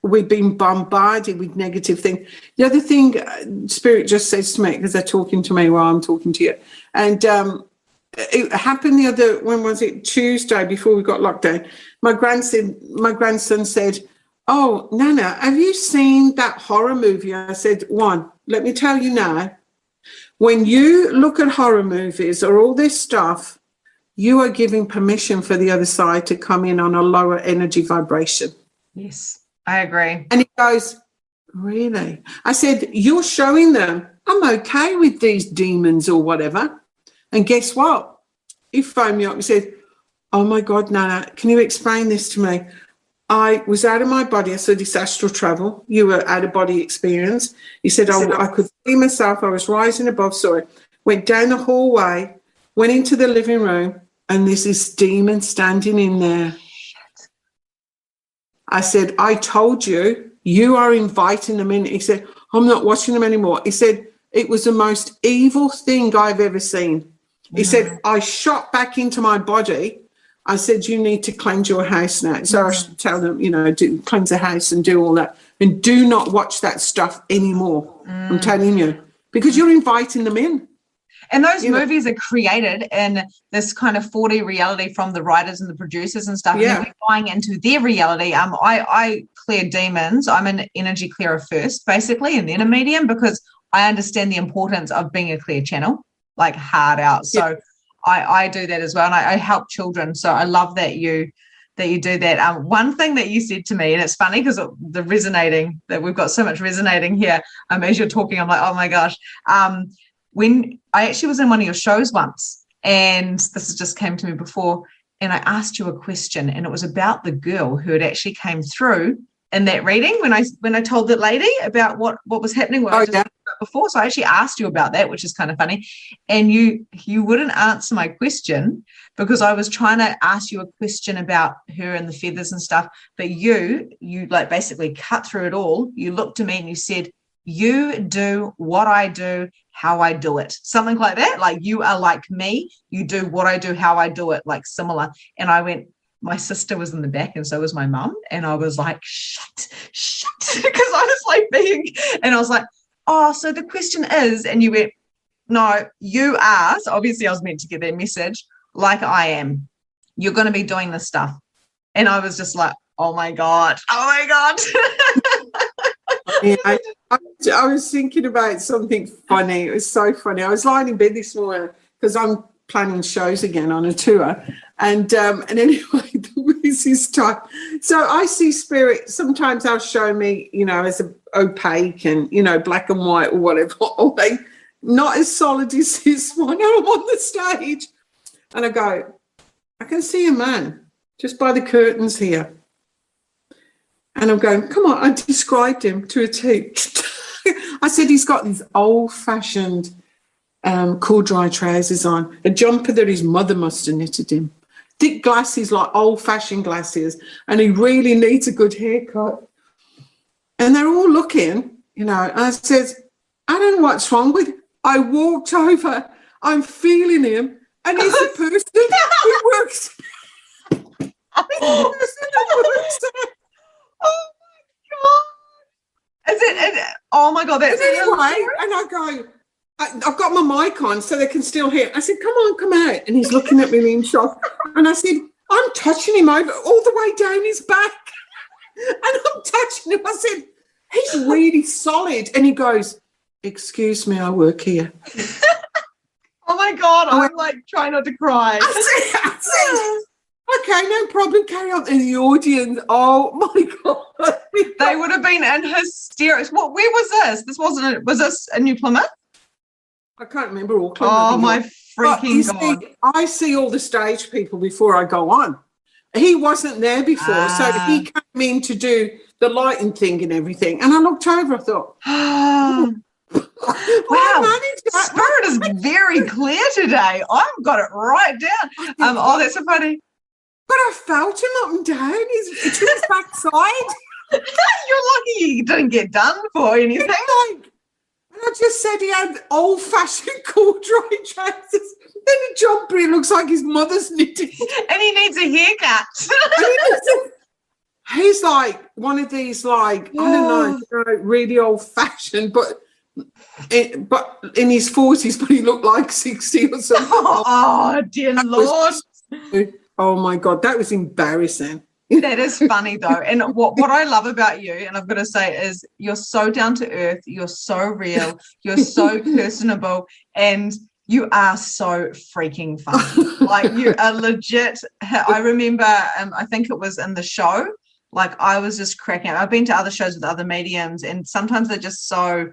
we've been bombarded with negative things. The other thing Spirit just says to me, because they're talking to me while I'm talking to you, and it happened when was it? Tuesday before we got locked down. My grandson said, "Oh, Nana, have you seen that horror movie?" I said, "One, let me tell you now, when you look at horror movies or all this stuff, you are giving permission for the other side to come in on a lower energy vibration." Yes, I agree. And he goes, "Really?" I said, "You're showing them, I'm okay with these demons or whatever." And guess what? He phoned me up and said, "Oh my God, Nana, can you explain this to me? I was out of my body. I said, this astral travel. You were out of body experience. He said, I could see myself. I was rising above, went down the hallway, went into the living room, and there's this demon standing in there. I said, I told you, you are inviting them in. He said, I'm not watching them anymore. He said, it was the most evil thing I've ever seen. He said, I shot back into my body. I said, you need to cleanse your house now. So I should tell them, cleanse the house and do all that. And do not watch that stuff anymore. I'm telling you, because you're inviting them in. And those movies are created in this kind of 4D reality from the writers and the producers and stuff. Yeah. And we're buying into their reality. I clear demons. I'm an energy clearer first, basically, and then a medium, because I understand the importance of being a clear channel, like hard out. So I do that as well, and I help children. So I love that you do that. One thing that you said to me, and it's funny because the resonating, that we've got so much resonating here. As you're talking, I'm like, oh my gosh. When I actually was in one of your shows once, and this just came to me before, and I asked you a question, and it was about the girl who had actually came through in that reading when I told that lady about what was happening before. So I actually asked you about that, which is kind of funny, and you wouldn't answer my question because I was trying to ask you a question about her and the feathers and stuff, but you like basically cut through it all. You looked at me and you said, you do what I do, how I do it. Something like that. Like, you are like me. You do what I do, how I do it, like similar. And I went, my sister was in the back and so was my mum. And I was like, shut, because I was like and I was like, oh, so the question is, and you went, no, you are. So obviously I was meant to get that message, like I am. You're going to be doing this stuff. And I was just like, oh my God. Yeah, I was thinking about something funny. It was so funny. I was lying in bed this morning because I'm planning shows again on a tour. And anyway, there was this time. So I see spirit. Sometimes they'll show me, as opaque and, black and white or whatever. Or they not as solid as this one. I'm on the stage. And I go, I can see a man just by the curtains here. And I'm going, come on, I described him to a T. I said he's got these old-fashioned corduroy trousers on, a jumper that his mother must have knitted him, thick glasses, like old-fashioned glasses, and he really needs a good haircut. And they're all looking, and I said, I don't know what's wrong with him. I walked over, I'm feeling him, and he's the person who works. Oh my God. Is it? Oh my God. That's anyway. And I go, I've got my mic on so they can still hear. I said, come out. And he's looking at me in shock. And I said, I'm touching him over all the way down his back. And I'm touching him. I said, he's really solid. And he goes, excuse me, I work here. Oh my God. I'm like trying not to cry. I said, okay, no problem. Carry on. In the audience, oh my God, they would have been in hysterics. Where was this? Was this in New Plymouth? I can't remember Auckland. Oh my freaking God! See, I see all the stage people before I go on. He wasn't there before, so he came in to do the lighting thing and everything. And I looked over. I thought, wow, Spirit is very clear today. I've got it right down. Oh, that's so funny. But I felt him up and down. It's his backside. You're lucky you didn't get done for anything. And I just said he had old-fashioned corduroy trousers. Then a jumper, he looks like his mother's knitting. And he needs a haircut. He's like one of these, like, I don't know, really old-fashioned, but in his 40s, but he looked like 60 or something. Oh, dear Lord. Oh my God, that was embarrassing. That is funny though. And what I love about you, and I've got to say, is you're so down to earth, you're so real, you're so personable, and you are so freaking fun. Like, you are legit. I remember, I think it was in the show, like, I was just cracking up. I've been to other shows with other mediums, and sometimes they're just so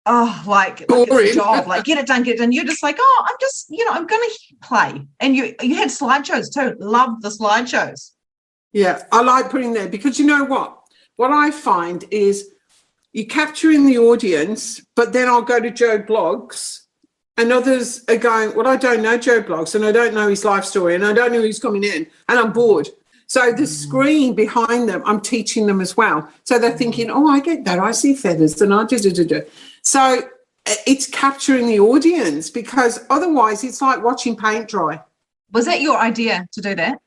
like it's a job, like get it done. You're just like, I'm just, I'm gonna play. And you had slideshows too. Loved the slideshows. Yeah, I like putting there because you know what? What I find is you're capturing the audience, but then I'll go to Joe Blogs and others are going, well, I don't know Joe Blogs and I don't know his life story and I don't know who's coming in and I'm bored. So the screen behind them, I'm teaching them as well. So they're thinking, oh, I get that. I see feathers and I do. So it's capturing the audience because otherwise it's like watching paint dry. Was that your idea to do that?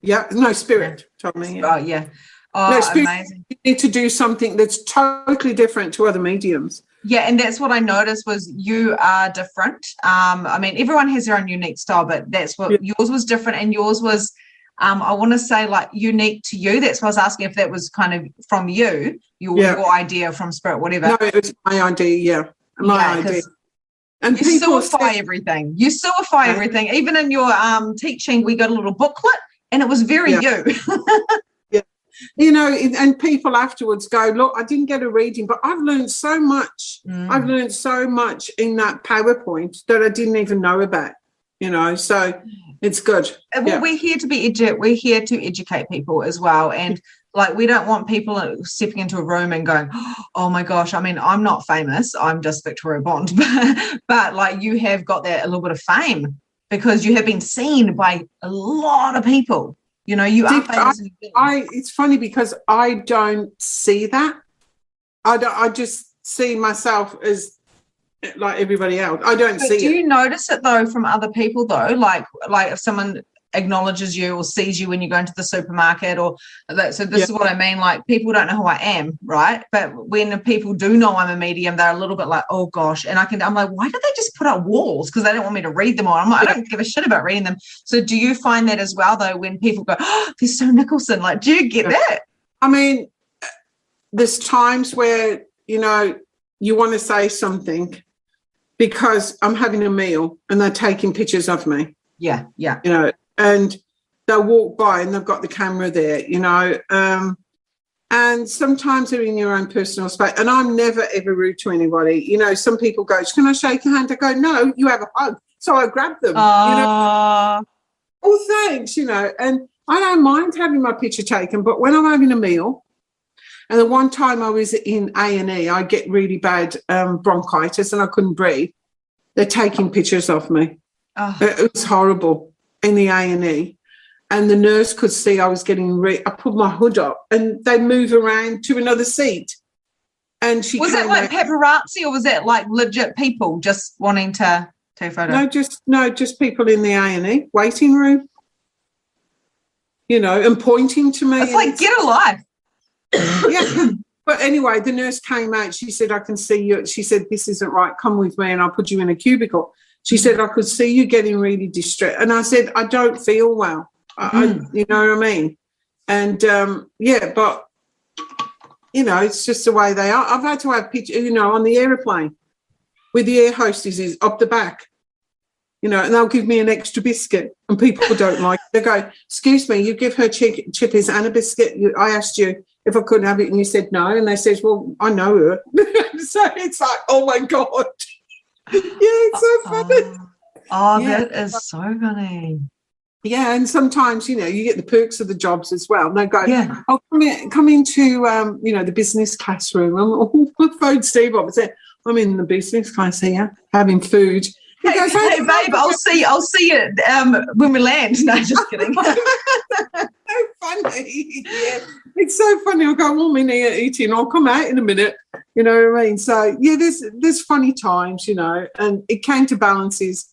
Yeah, no, Spirit told me. Yeah. Oh, yeah. Oh, no, Spirit, amazing. You need to do something that's totally different to other mediums. Yeah, and that's what I noticed was you are different. I mean, everyone has their own unique style, but that's what yours was different, and yours was, I want to say, like, unique to you. That's why I was asking if that was kind of from you, your idea from Spirit, whatever. No, it was my idea, yeah. My idea. And you suify everything. You suify everything. Even in your teaching, we got a little booklet, and it was very you. Yeah. You know, and people afterwards go, look, I didn't get a reading, but I've learned so much. I've learned so much in that PowerPoint that I didn't even know about, you know, so it's good. Well, we're here to we're here to educate people as well. And like, we don't want people stepping into a room and going, oh my gosh, I mean, I'm not famous. I'm just Victoria Bond. But like, you have got that a little bit of fame because you have been seen by a lot of people. You know, you are famous. It's funny because I don't see that. I just see myself as like everybody else. I don't see it. Do you notice it though from other people though? Like if someone acknowledges you or sees you when you go into the supermarket or that, so this is what I mean, like people don't know who I am, right? But when people do know I'm a medium, they're a little bit like, oh gosh, and I'm like, why did they just put up walls? Because they don't want me to read them, or I'm like, I don't give a shit about reading them. So do you find that as well though, when people go, oh, they're so Nicholson, like, do you get that? I mean, there's times where, you know, you want to say something because I'm having a meal and they're taking pictures of me. Yeah. You know, and they'll walk by and they've got the camera there, you know, and sometimes they're in your own personal space. And I'm never, ever rude to anybody. You know, some people go, can I shake your hand? I go, no, you have a hug. So I grab them, you know. Oh, thanks, you know. And I don't mind having my picture taken, but when I'm having a meal, and the one time I was in A&E, I get really bad bronchitis and I couldn't breathe. They're taking pictures of me. Oh. It was horrible. In the A&E, and the nurse could see I was getting I put my hood up and they move around to another seat, and she was it like paparazzi or was it like legit people just wanting to take a photo? Just people in the A&E waiting room, you know, and pointing to me. It's like, get a life. Yeah. But anyway, the nurse came out, she said, I can see you. She said, this isn't right, come with me and I'll put you in a cubicle. She said, I could see you getting really distressed. And I said, I don't feel well. You know what I mean? And, but, you know, it's just the way they are. I've had to have pictures, you know, on the aeroplane with the air hostesses up the back, you know, and they'll give me an extra biscuit and people don't like it. They go, excuse me, you give her chippies and a biscuit. I asked you if I couldn't have it and you said no. And they said, well, I know her. So it's like, oh, my God. Yeah, it's so funny. That is so funny. Yeah, and sometimes, you know, you get the perks of the jobs as well. And they go, oh, come into, you know, the business classroom. I'll phone Steve up and say, I'm in the business class here having food. Hey, goes, hey babe, I'll see you when we land. No, just kidding. So funny. Yeah, it's so funny. I'll go, well, I'm in here eating. I'll come out in a minute. You know what I mean? So, yeah, there's funny times, you know, and it counterbalances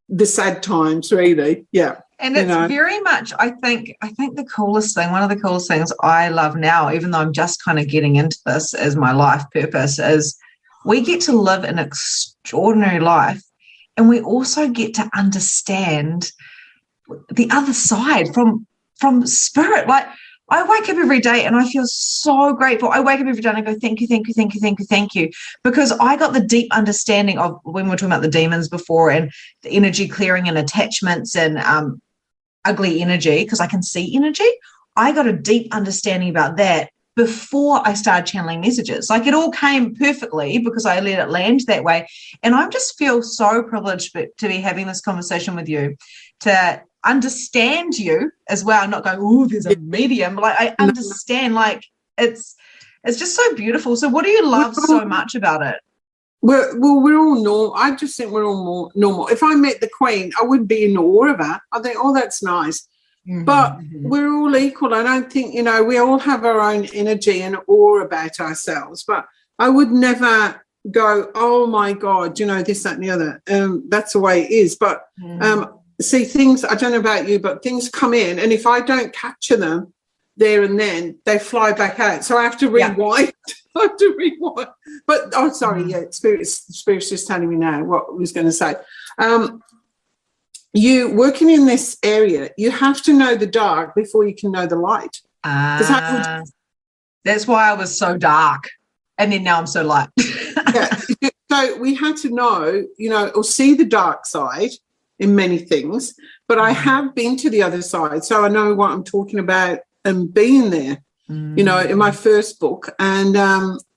the sad times, really. Yeah. And it's very much, I think the coolest thing, one of the coolest things I love now, even though I'm just kind of getting into this as my life purpose, is we get to live an extraordinary life. And we also get to understand the other side from spirit. Like, I wake up every day and I feel so grateful. I wake up every day and I go, thank you. Because I got the deep understanding of, when we were talking about the demons before and the energy clearing and attachments and ugly energy, because I can see energy. I got a deep understanding about that before I started channeling messages. Like, it all came perfectly because I let it land that way. And I just feel so privileged to be having this conversation with you, to understand you as well, not going, oh, there's a medium. Like, I understand, like, it's just so beautiful. So what do you love so much about it? We're all normal. I just think we're all more normal. If I met the Queen, I wouldn't be in awe of her. I think, oh, that's nice. Mm-hmm. But we're all equal. I don't think, we all have our own energy and awe about ourselves. But I would never go, oh, my God, this, that, and the other. That's the way it is. But see, things, I don't know about you, but things come in. And if I don't capture them there and then, they fly back out. So I have to rewind. I have to rewind. But, oh, sorry, Spirit's just telling me now what I was going to say. You working in this area, you have to know the dark before you can know the light. That's why I was so dark. And then now I'm so light. So we had to know, or see the dark side in many things. But I have been to the other side, so I know what I'm talking about and being there. In my first book, and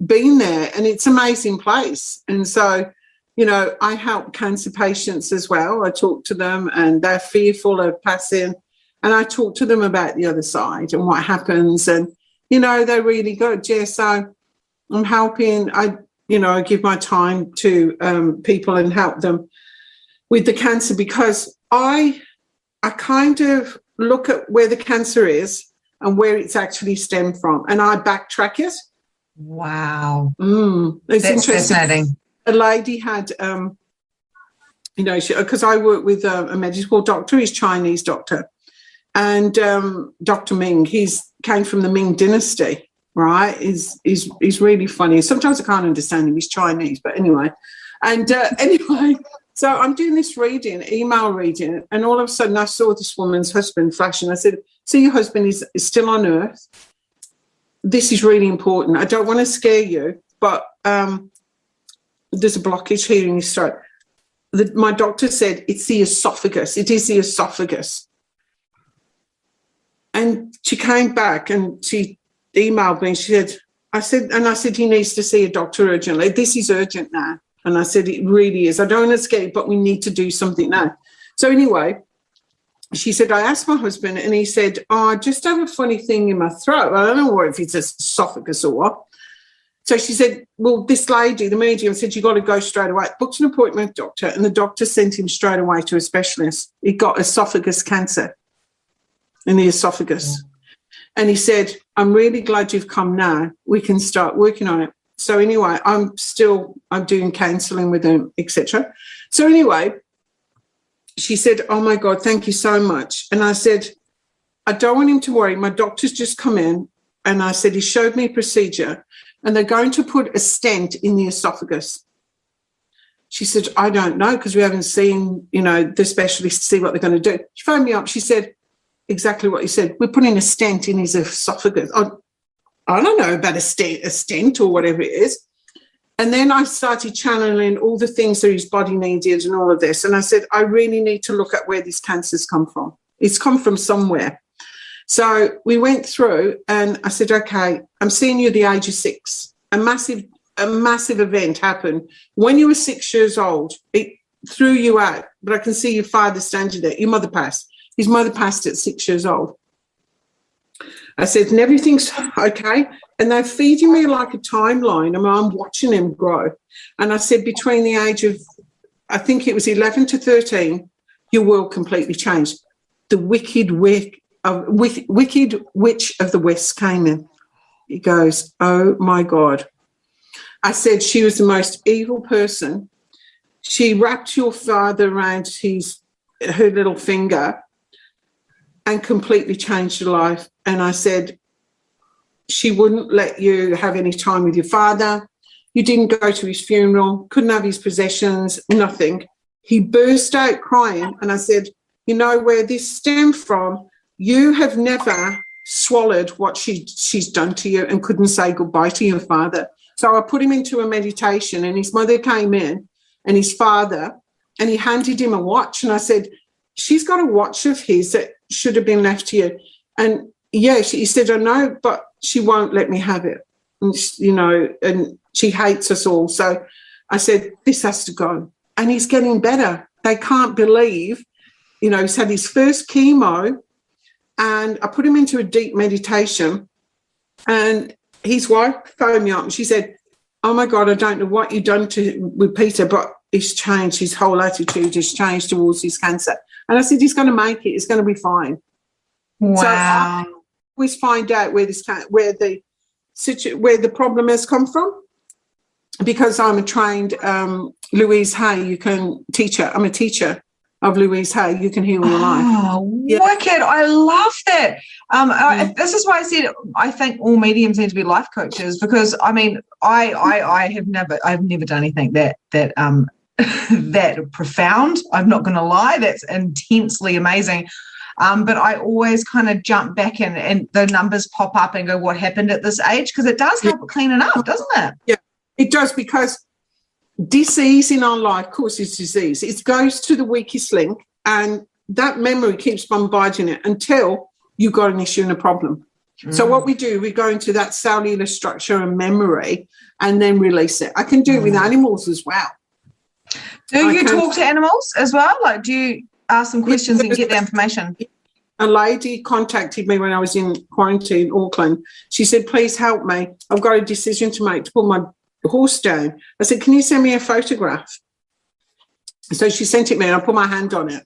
been there, and it's an amazing place. And so, I help cancer patients as well. I talk to them, and they're fearful of passing, and I talk to them about the other side and what happens. And they're really good. Yeah, so I'm helping. I give my time to people and help them with the cancer, because I kind of look at where the cancer is and where it's actually stemmed from, and I backtrack it. Wow. It's That's interesting. fascinating. A lady had, because I work with a medical doctor, he's Chinese doctor, and Dr. Ming, came from the Ming dynasty, right? He's really funny. Sometimes I can't understand him, he's Chinese, but anyway. And anyway, so I'm doing this email reading, and all of a sudden I saw this woman's husband flash, and I said, so your husband is still on earth. This is really important. I don't want to scare you, but there's a blockage here in his throat. My doctor said it's the esophagus. It is the esophagus. And she came back and she emailed me. She said, I said, he needs to see a doctor urgently. This is urgent now. And I said, it really is. I don't want to scare you, but we need to do something now. So anyway, she said, I asked my husband, and he said, I just have a funny thing in my throat. I don't know if it's esophagus or what. So she said, well, this lady, the medium, said, you got to go straight away. Booked an appointment with the doctor, and the doctor sent him straight away to a specialist. He got esophagus cancer in the esophagus. And he said, I'm really glad you've come now. We can start working on it. So anyway, I'm doing counselling with him, etc. So anyway, she said, oh, my God, thank you so much. And I said, I don't want him to worry. My doctor's just come in. And I said, he showed me a procedure, and they're going to put a stent in the esophagus. She said, I don't know, because we haven't seen, the specialist to see what they're going to do. She phoned me up. She said, exactly what you said. We're putting a stent in his esophagus. I don't know about a stent or whatever it is. And then I started channeling all the things that his body needed and all of this. And I said, I really need to look at where this cancer's come from. It's come from somewhere. So we went through, and I said, okay, I'm seeing you at the age of 6. A massive event happened. When you were 6 years old, it threw you out. But I can see your father standing there. Your mother passed. His mother passed at 6 years old. I said, and everything's okay. And they're feeding me like a timeline. I'm watching him grow. And I said, between the age of, I think it was 11 to 13, your world completely changed. The wicked witch of the West came in. He goes, oh, my God. I said, she was the most evil person. She wrapped your father around her little finger and completely changed your life. And I said, she wouldn't let you have any time with your father. You didn't go to his funeral, couldn't have his possessions, nothing. He burst out crying. And I said, you know where this stemmed from? You have never swallowed what she's done to you and couldn't say goodbye to your father. So I put him into a meditation, and his mother came in, and his father, and he handed him a watch. And I said, she's got a watch of his that should have been left to you. And he said, I know, but she won't let me have it. And, and she hates us all. So I said, this has to go. And he's getting better. They can't believe he's had his first chemo, and I put him into a deep meditation, and his wife phoned me up and she said, oh my God, I don't know what you've done with Peter, but he's changed. His whole attitude has changed towards his cancer. And I said, he's going to make it. It's going to be fine. Wow. So I always find out where the problem has come from, because I'm a trained Louise Hay. You can teacher. I'm a teacher of Louise Hay. You can heal your life. Oh, wicked. I love that. This is why I said I think all mediums need to be life coaches, because I mean, I've never done anything that that profound. I'm not going to lie. That's intensely amazing. But I always kind of jump back in and the numbers pop up and go, what happened at this age? Because it does help clean it up, doesn't it? Yeah, it does, because disease in our life causes disease. It goes to the weakest link, and that memory keeps bombarding it until you've got an issue and a problem. So what we do, we go into that cellular structure and memory and then release it. I can do it with animals as well. Do you talk to animals as well? Like, do you ask them questions and get the information? A lady contacted me when I was in quarantine in Auckland. She said, please help me. I've got a decision to make to put my horse down. I said, can you send me a photograph? So she sent it me and I put my hand on it,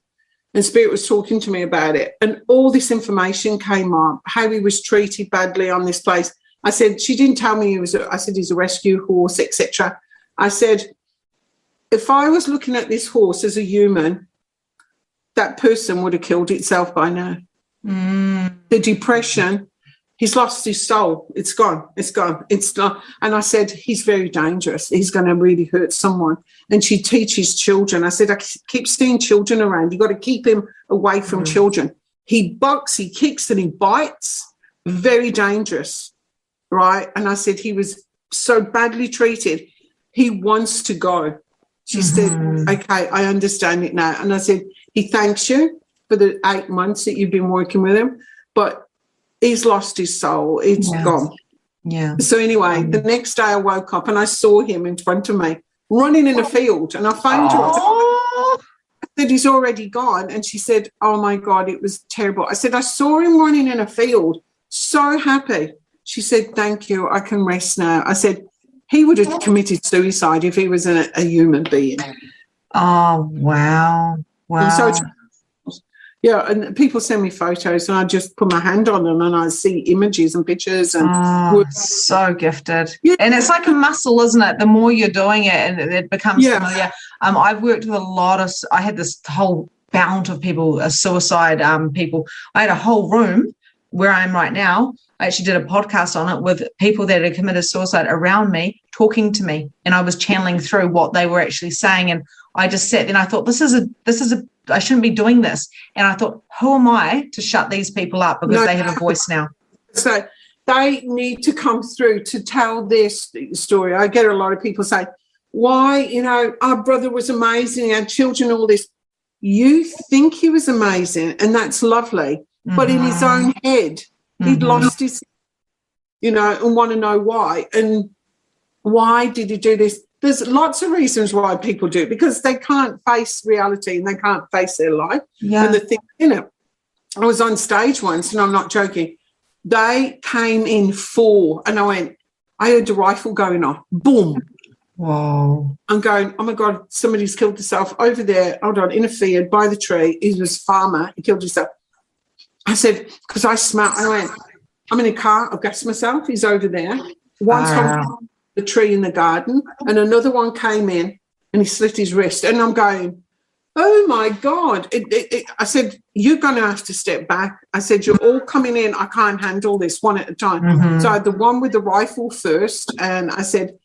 and Spirit was talking to me about it, and all this information came up, how he was treated badly on this place. I said, she didn't tell me he's a rescue horse, etc. I said, if I was looking at this horse as a human, that person would have killed itself by now. The depression, he's lost his soul. It's gone. It's gone. It's not. And I said, he's very dangerous. He's going to really hurt someone. And she teaches children. I said, I keep seeing children around. You've got to keep him away from children. He bucks, he kicks, and he bites. Very dangerous, right? And I said, he was so badly treated. He wants to go. She said, okay, I understand it now. And I said, he thanks you for the 8 months that you've been working with him, but he's lost his soul. It's gone. Yeah. So anyway, the next day I woke up and I saw him in front of me running in a field, and I phoned her. I said, he's already gone. And she said, oh my God, it was terrible. I said, I saw him running in a field, so happy. She said, thank you, I can rest now. I said, he would have committed suicide if he was a human being. Oh, wow. Wow. And so, yeah, and people send me photos and I just put my hand on them and I see images and pictures. And so gifted. Yeah. And it's like a muscle, isn't it? The more you're doing it and it becomes familiar. I've worked with I had this whole bout of people, suicide people. I had a whole room where I am right now. I actually did a podcast on it with people that had committed suicide around me, talking to me, and I was channeling through what they were actually saying. And I just sat there and I thought, I shouldn't be doing this. And I thought, who am I to shut these people up, because they have a voice now? So they need to come through to tell their story. I get a lot of people say, why, our brother was amazing, our children, all this. You think he was amazing, and that's lovely. But in his own head, he'd lost his, and want to know why. And why did he do this? There's lots of reasons why people do it, because they can't face reality and they can't face their life. And the thing, I was on stage once, and I'm not joking. They came in 4, and I heard the rifle going off. Boom. Wow. I'm going, oh my God, somebody's killed themselves over there. Hold on, in a field by the tree. He was a farmer. He killed himself. I said, because I went, I'm in a car. I've gassed myself. He's over there. One's from the tree in the garden, and another one came in and he slit his wrist. And I'm going, oh my God. I said, you're going to have to step back. I said, you're all coming in. I can't handle this one at a time. So I had the one with the rifle first, and I said,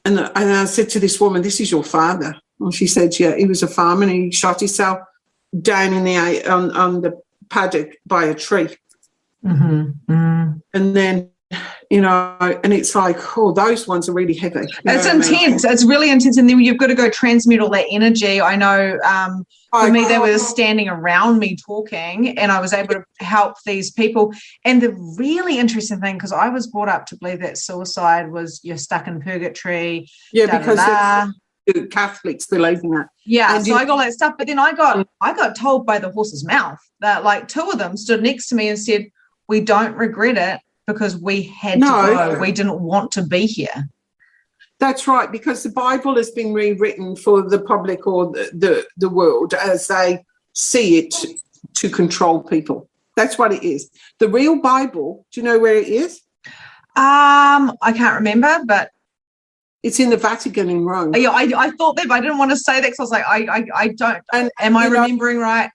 and I said to this woman, this is your father. And she said, yeah, he was a farmer and he shot himself down in the on the paddock by a tree. And then, and it's like, those ones are really heavy. It's intense. It's really intense. And then you've got to go transmute all that energy. I know for me, they were standing around me talking, and I was able to help these people. And the really interesting thing, because I was brought up to believe that suicide was you're stuck in purgatory. Yeah, because Catholics believe in that. Yeah, And so I got all that stuff, but then I got told by the horse's mouth that like two of them stood next to me and said, "We don't regret it because we had to go. We didn't want to be here." That's right, because the Bible has been rewritten for the public or the world as they see it to control people. That's what it is. The real Bible, do you know where it is? I can't remember, but it's in the Vatican in Rome. Yeah, I thought that, but I didn't want to say that because I was like, I don't. And am I remembering right?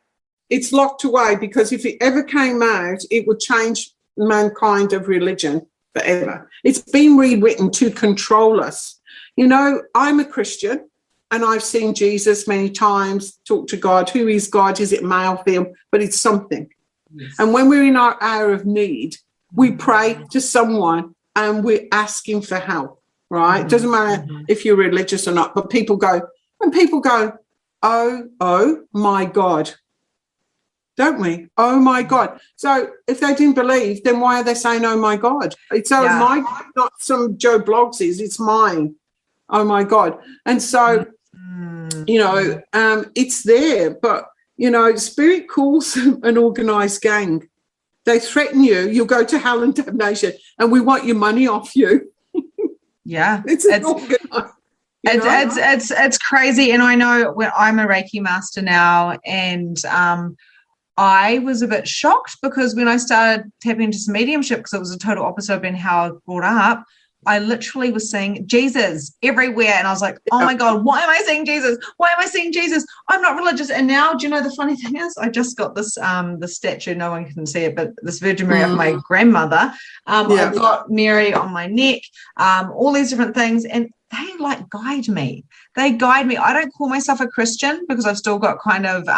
It's locked away because if it ever came out, it would change mankind of religion forever. It's been rewritten to control us. You know, I'm a Christian and I've seen Jesus many times, talk to God. Who is God? Is it male, female? But it's something. Yes. And when we're in our hour of need, we pray to someone and we're asking for help, right? It doesn't matter if you're religious or not, but people go, oh my God, don't we? Oh my God. So if they didn't believe, then why are they saying, oh my God? It's my God, not some Joe Bloggs it's mine. Oh my God. And so, you know, it's there, but, you know, spirit calls an organised gang. They threaten you, you'll go to hell and damnation, and we want your money off you. Yeah. It's crazy. And I know when I'm a Reiki master now, and I was a bit shocked because when I started tapping into some mediumship, because it was a total opposite of being how I was brought up, I literally was seeing Jesus everywhere. And I was like, oh my God, why am I seeing Jesus? Why am I seeing Jesus? I'm not religious. And now, do you know, the funny thing is I just got this, the statue, no one can see it, but this Virgin Mary of my grandmother. I've got Mary on my neck, all these different things. And they like guide me. They guide me. I don't call myself a Christian because I've still got kind of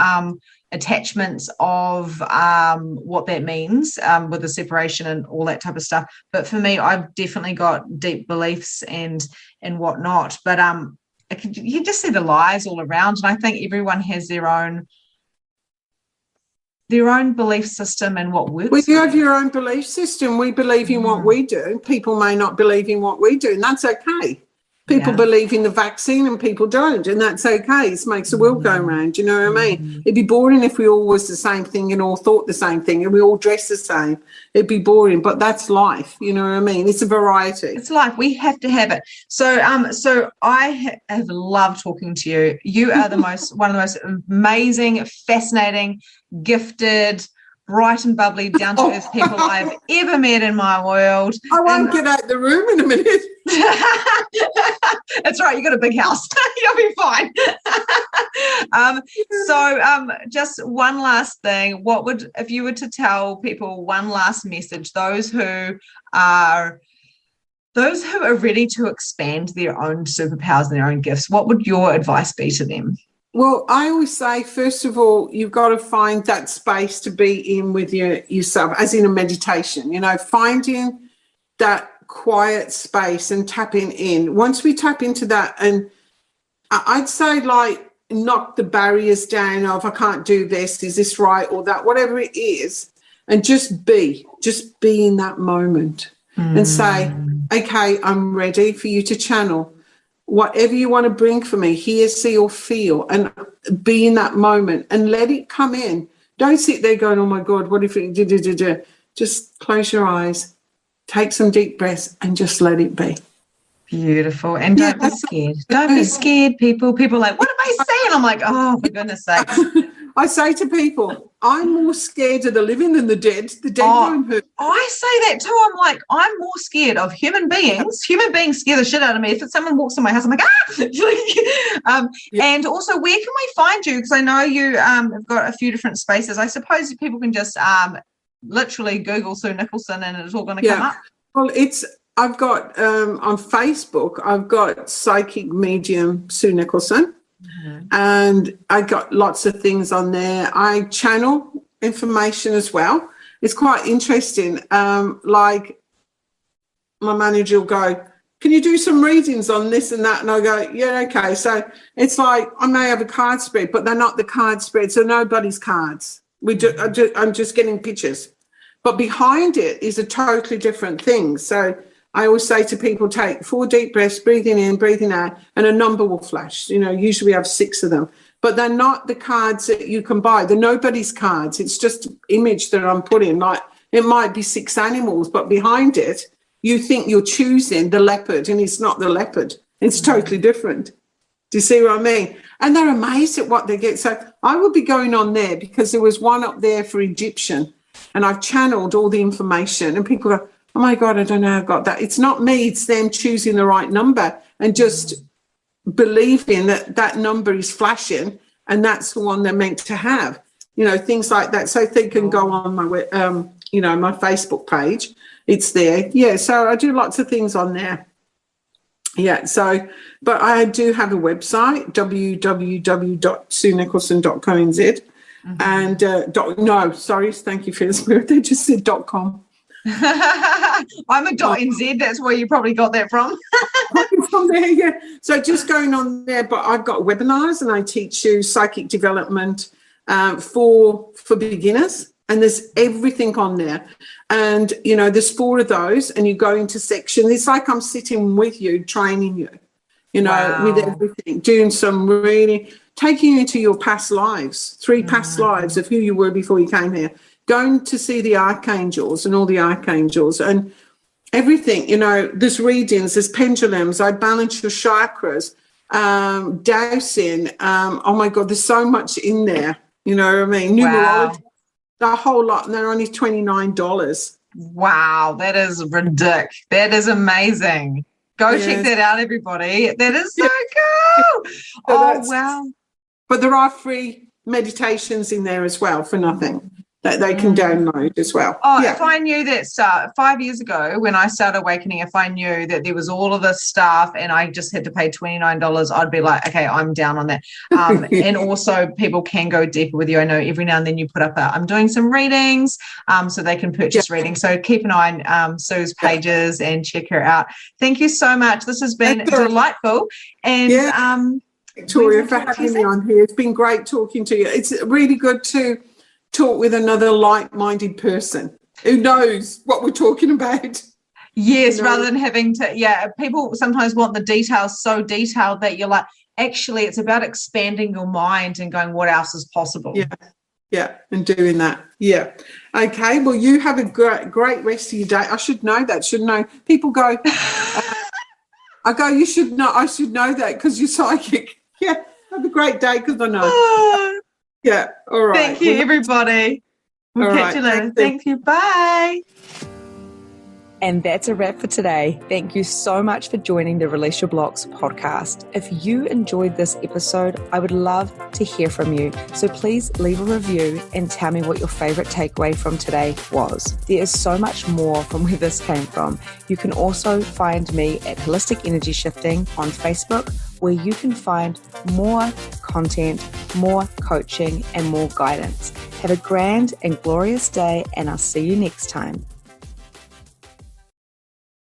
attachments of what that means with the separation and all that type of stuff. But for me, I've definitely got deep beliefs and whatnot. But you just see the lies all around, and I think everyone has their own belief system and what works. Well, you have your own belief system. We believe in what we do. People may not believe in what we do, and that's okay. People believe in the vaccine and people don't, and that's okay. It makes the world go round, you know what I mean? It'd be boring if we all was the same thing and all thought the same thing and we all dress the same. It'd be boring, but that's life, you know what I mean? It's a variety. It's life. We have to have it. So I have loved talking to you. You are one of the most amazing, fascinating, gifted, bright and bubbly, down-to-earth people I've ever met in my world. I won't get out the room in a minute. That's right, you got a big house. You'll be fine. Just one last thing. What would, if you were to tell people one last message, those who are ready to expand their own superpowers and their own gifts, what would your advice be to them? Well, I always say, first of all, you've got to find that space to be in with yourself, as in a meditation, you know, finding that quiet space and tapping in. Once we tap into that, and I'd say like knock the barriers down of I can't do this, is this right or that, whatever it is, and just be in that moment and say, okay, I'm ready for you to channel whatever you want to bring for me, hear, see or feel, and be in that moment and let it come in. Don't sit there going, oh my God, what if it did. Just close your eyes, take some deep breaths and just let it be. Beautiful. And don't be scared. Don't be scared, people. People are like, what am I saying? I'm like, oh, for goodness sake. I say to people, I'm more scared of the living than the dead. The dead won't hurt. I say that too. I'm like, I'm more scared of human beings. Human beings scare the shit out of me. If someone walks in my house, I'm like, ah! And also, where can we find you? Because I know you have got a few different spaces. I suppose people can just literally Google Sue Nicholson and it's all going to come up. Well, I've got on Facebook, I've got Psychic Medium Sue Nicholson. And I got lots of things on there. I channel information as well. It's quite interesting. Like my manager will go, can you do some readings on this and that? And I go, yeah, okay. So it's like I may have a card spread, but they're not the card spread. So nobody's cards. I'm just getting pictures. But behind it is a totally different thing. So I always say to people, take 4 deep breaths, breathing in, breathing out, and a number will flash. Usually we have 6 of them, but they're not the cards that you can buy. They're nobody's cards. It's just an image that I'm putting. Like, it might be 6 animals, but behind it, you think you're choosing the leopard, and it's not the leopard. It's totally different. Do you see what I mean? And they're amazed at what they get. So I will be going on there because there was one up there for Egyptian, and I've channeled all the information, and people go, oh my God, I don't know how I got that. It's not me, it's them choosing the right number and just believing that that number is flashing and that's the one they're meant to have. Things like that. So they can go on my, my Facebook page. It's there. Yeah, so I do lots of things on there. Yeah, so, but I do have a website, www.suenicholson.co.nz. And thank you for this. They just said .com. I'm a .nz. That's where you probably got that from. From there, yeah. So just going on there, but I've got webinars and I teach you psychic development for beginners, and there's everything on there. And there's 4 of those, and you go into section. It's like I'm sitting with you, training you, Wow. with everything, doing some really taking you into your past lives, 3 past lives of who you were before you came here. Going to see the archangels and all the archangels and everything. There's readings, there's pendulums. I balance your chakras, dowsing. Oh my God, there's so much in there. You know what I mean? Wow. Numerology, the whole lot, and they're only $29. Wow, that is ridiculous. That is amazing. Go check that out, everybody. That is so cool. So wow. But there are free meditations in there as well for nothing that they can download as well. If I knew that 5 years ago when I started Awakening, if I knew that there was all of this stuff and I just had to pay $29, I'd be like, okay, I'm down on that. And also people can go deeper with you. I know every now and then you put up I'm doing some readings so they can purchase readings. So keep an eye on Sue's pages and check her out. Thank you so much. This has been delightful. And Victoria, for having me on here. It's been great talking to you. It's really good to talk with another like-minded person who knows what we're talking about. Yes, rather than having to, people sometimes want the details so detailed that you're like, actually, it's about expanding your mind and going, what else is possible? Yeah, and doing that. Yeah. Okay, well, you have a great rest of your day. I should know that, shouldn't I? People go, I go, you should know, I should know that because you're psychic. Yeah, have a great day because I know. Yeah, all right. Thank you, everybody. We'll catch you later. Thank you. Bye. And that's a wrap for today. Thank you so much for joining the Release Your Blocks podcast. If you enjoyed this episode, I would love to hear from you. So please leave a review and tell me what your favorite takeaway from today was. There is so much more from where this came from. You can also find me at Holistic Energy Shifting on Facebook, where you can find more content, more coaching, and more guidance. Have a grand and glorious day, and I'll see you next time.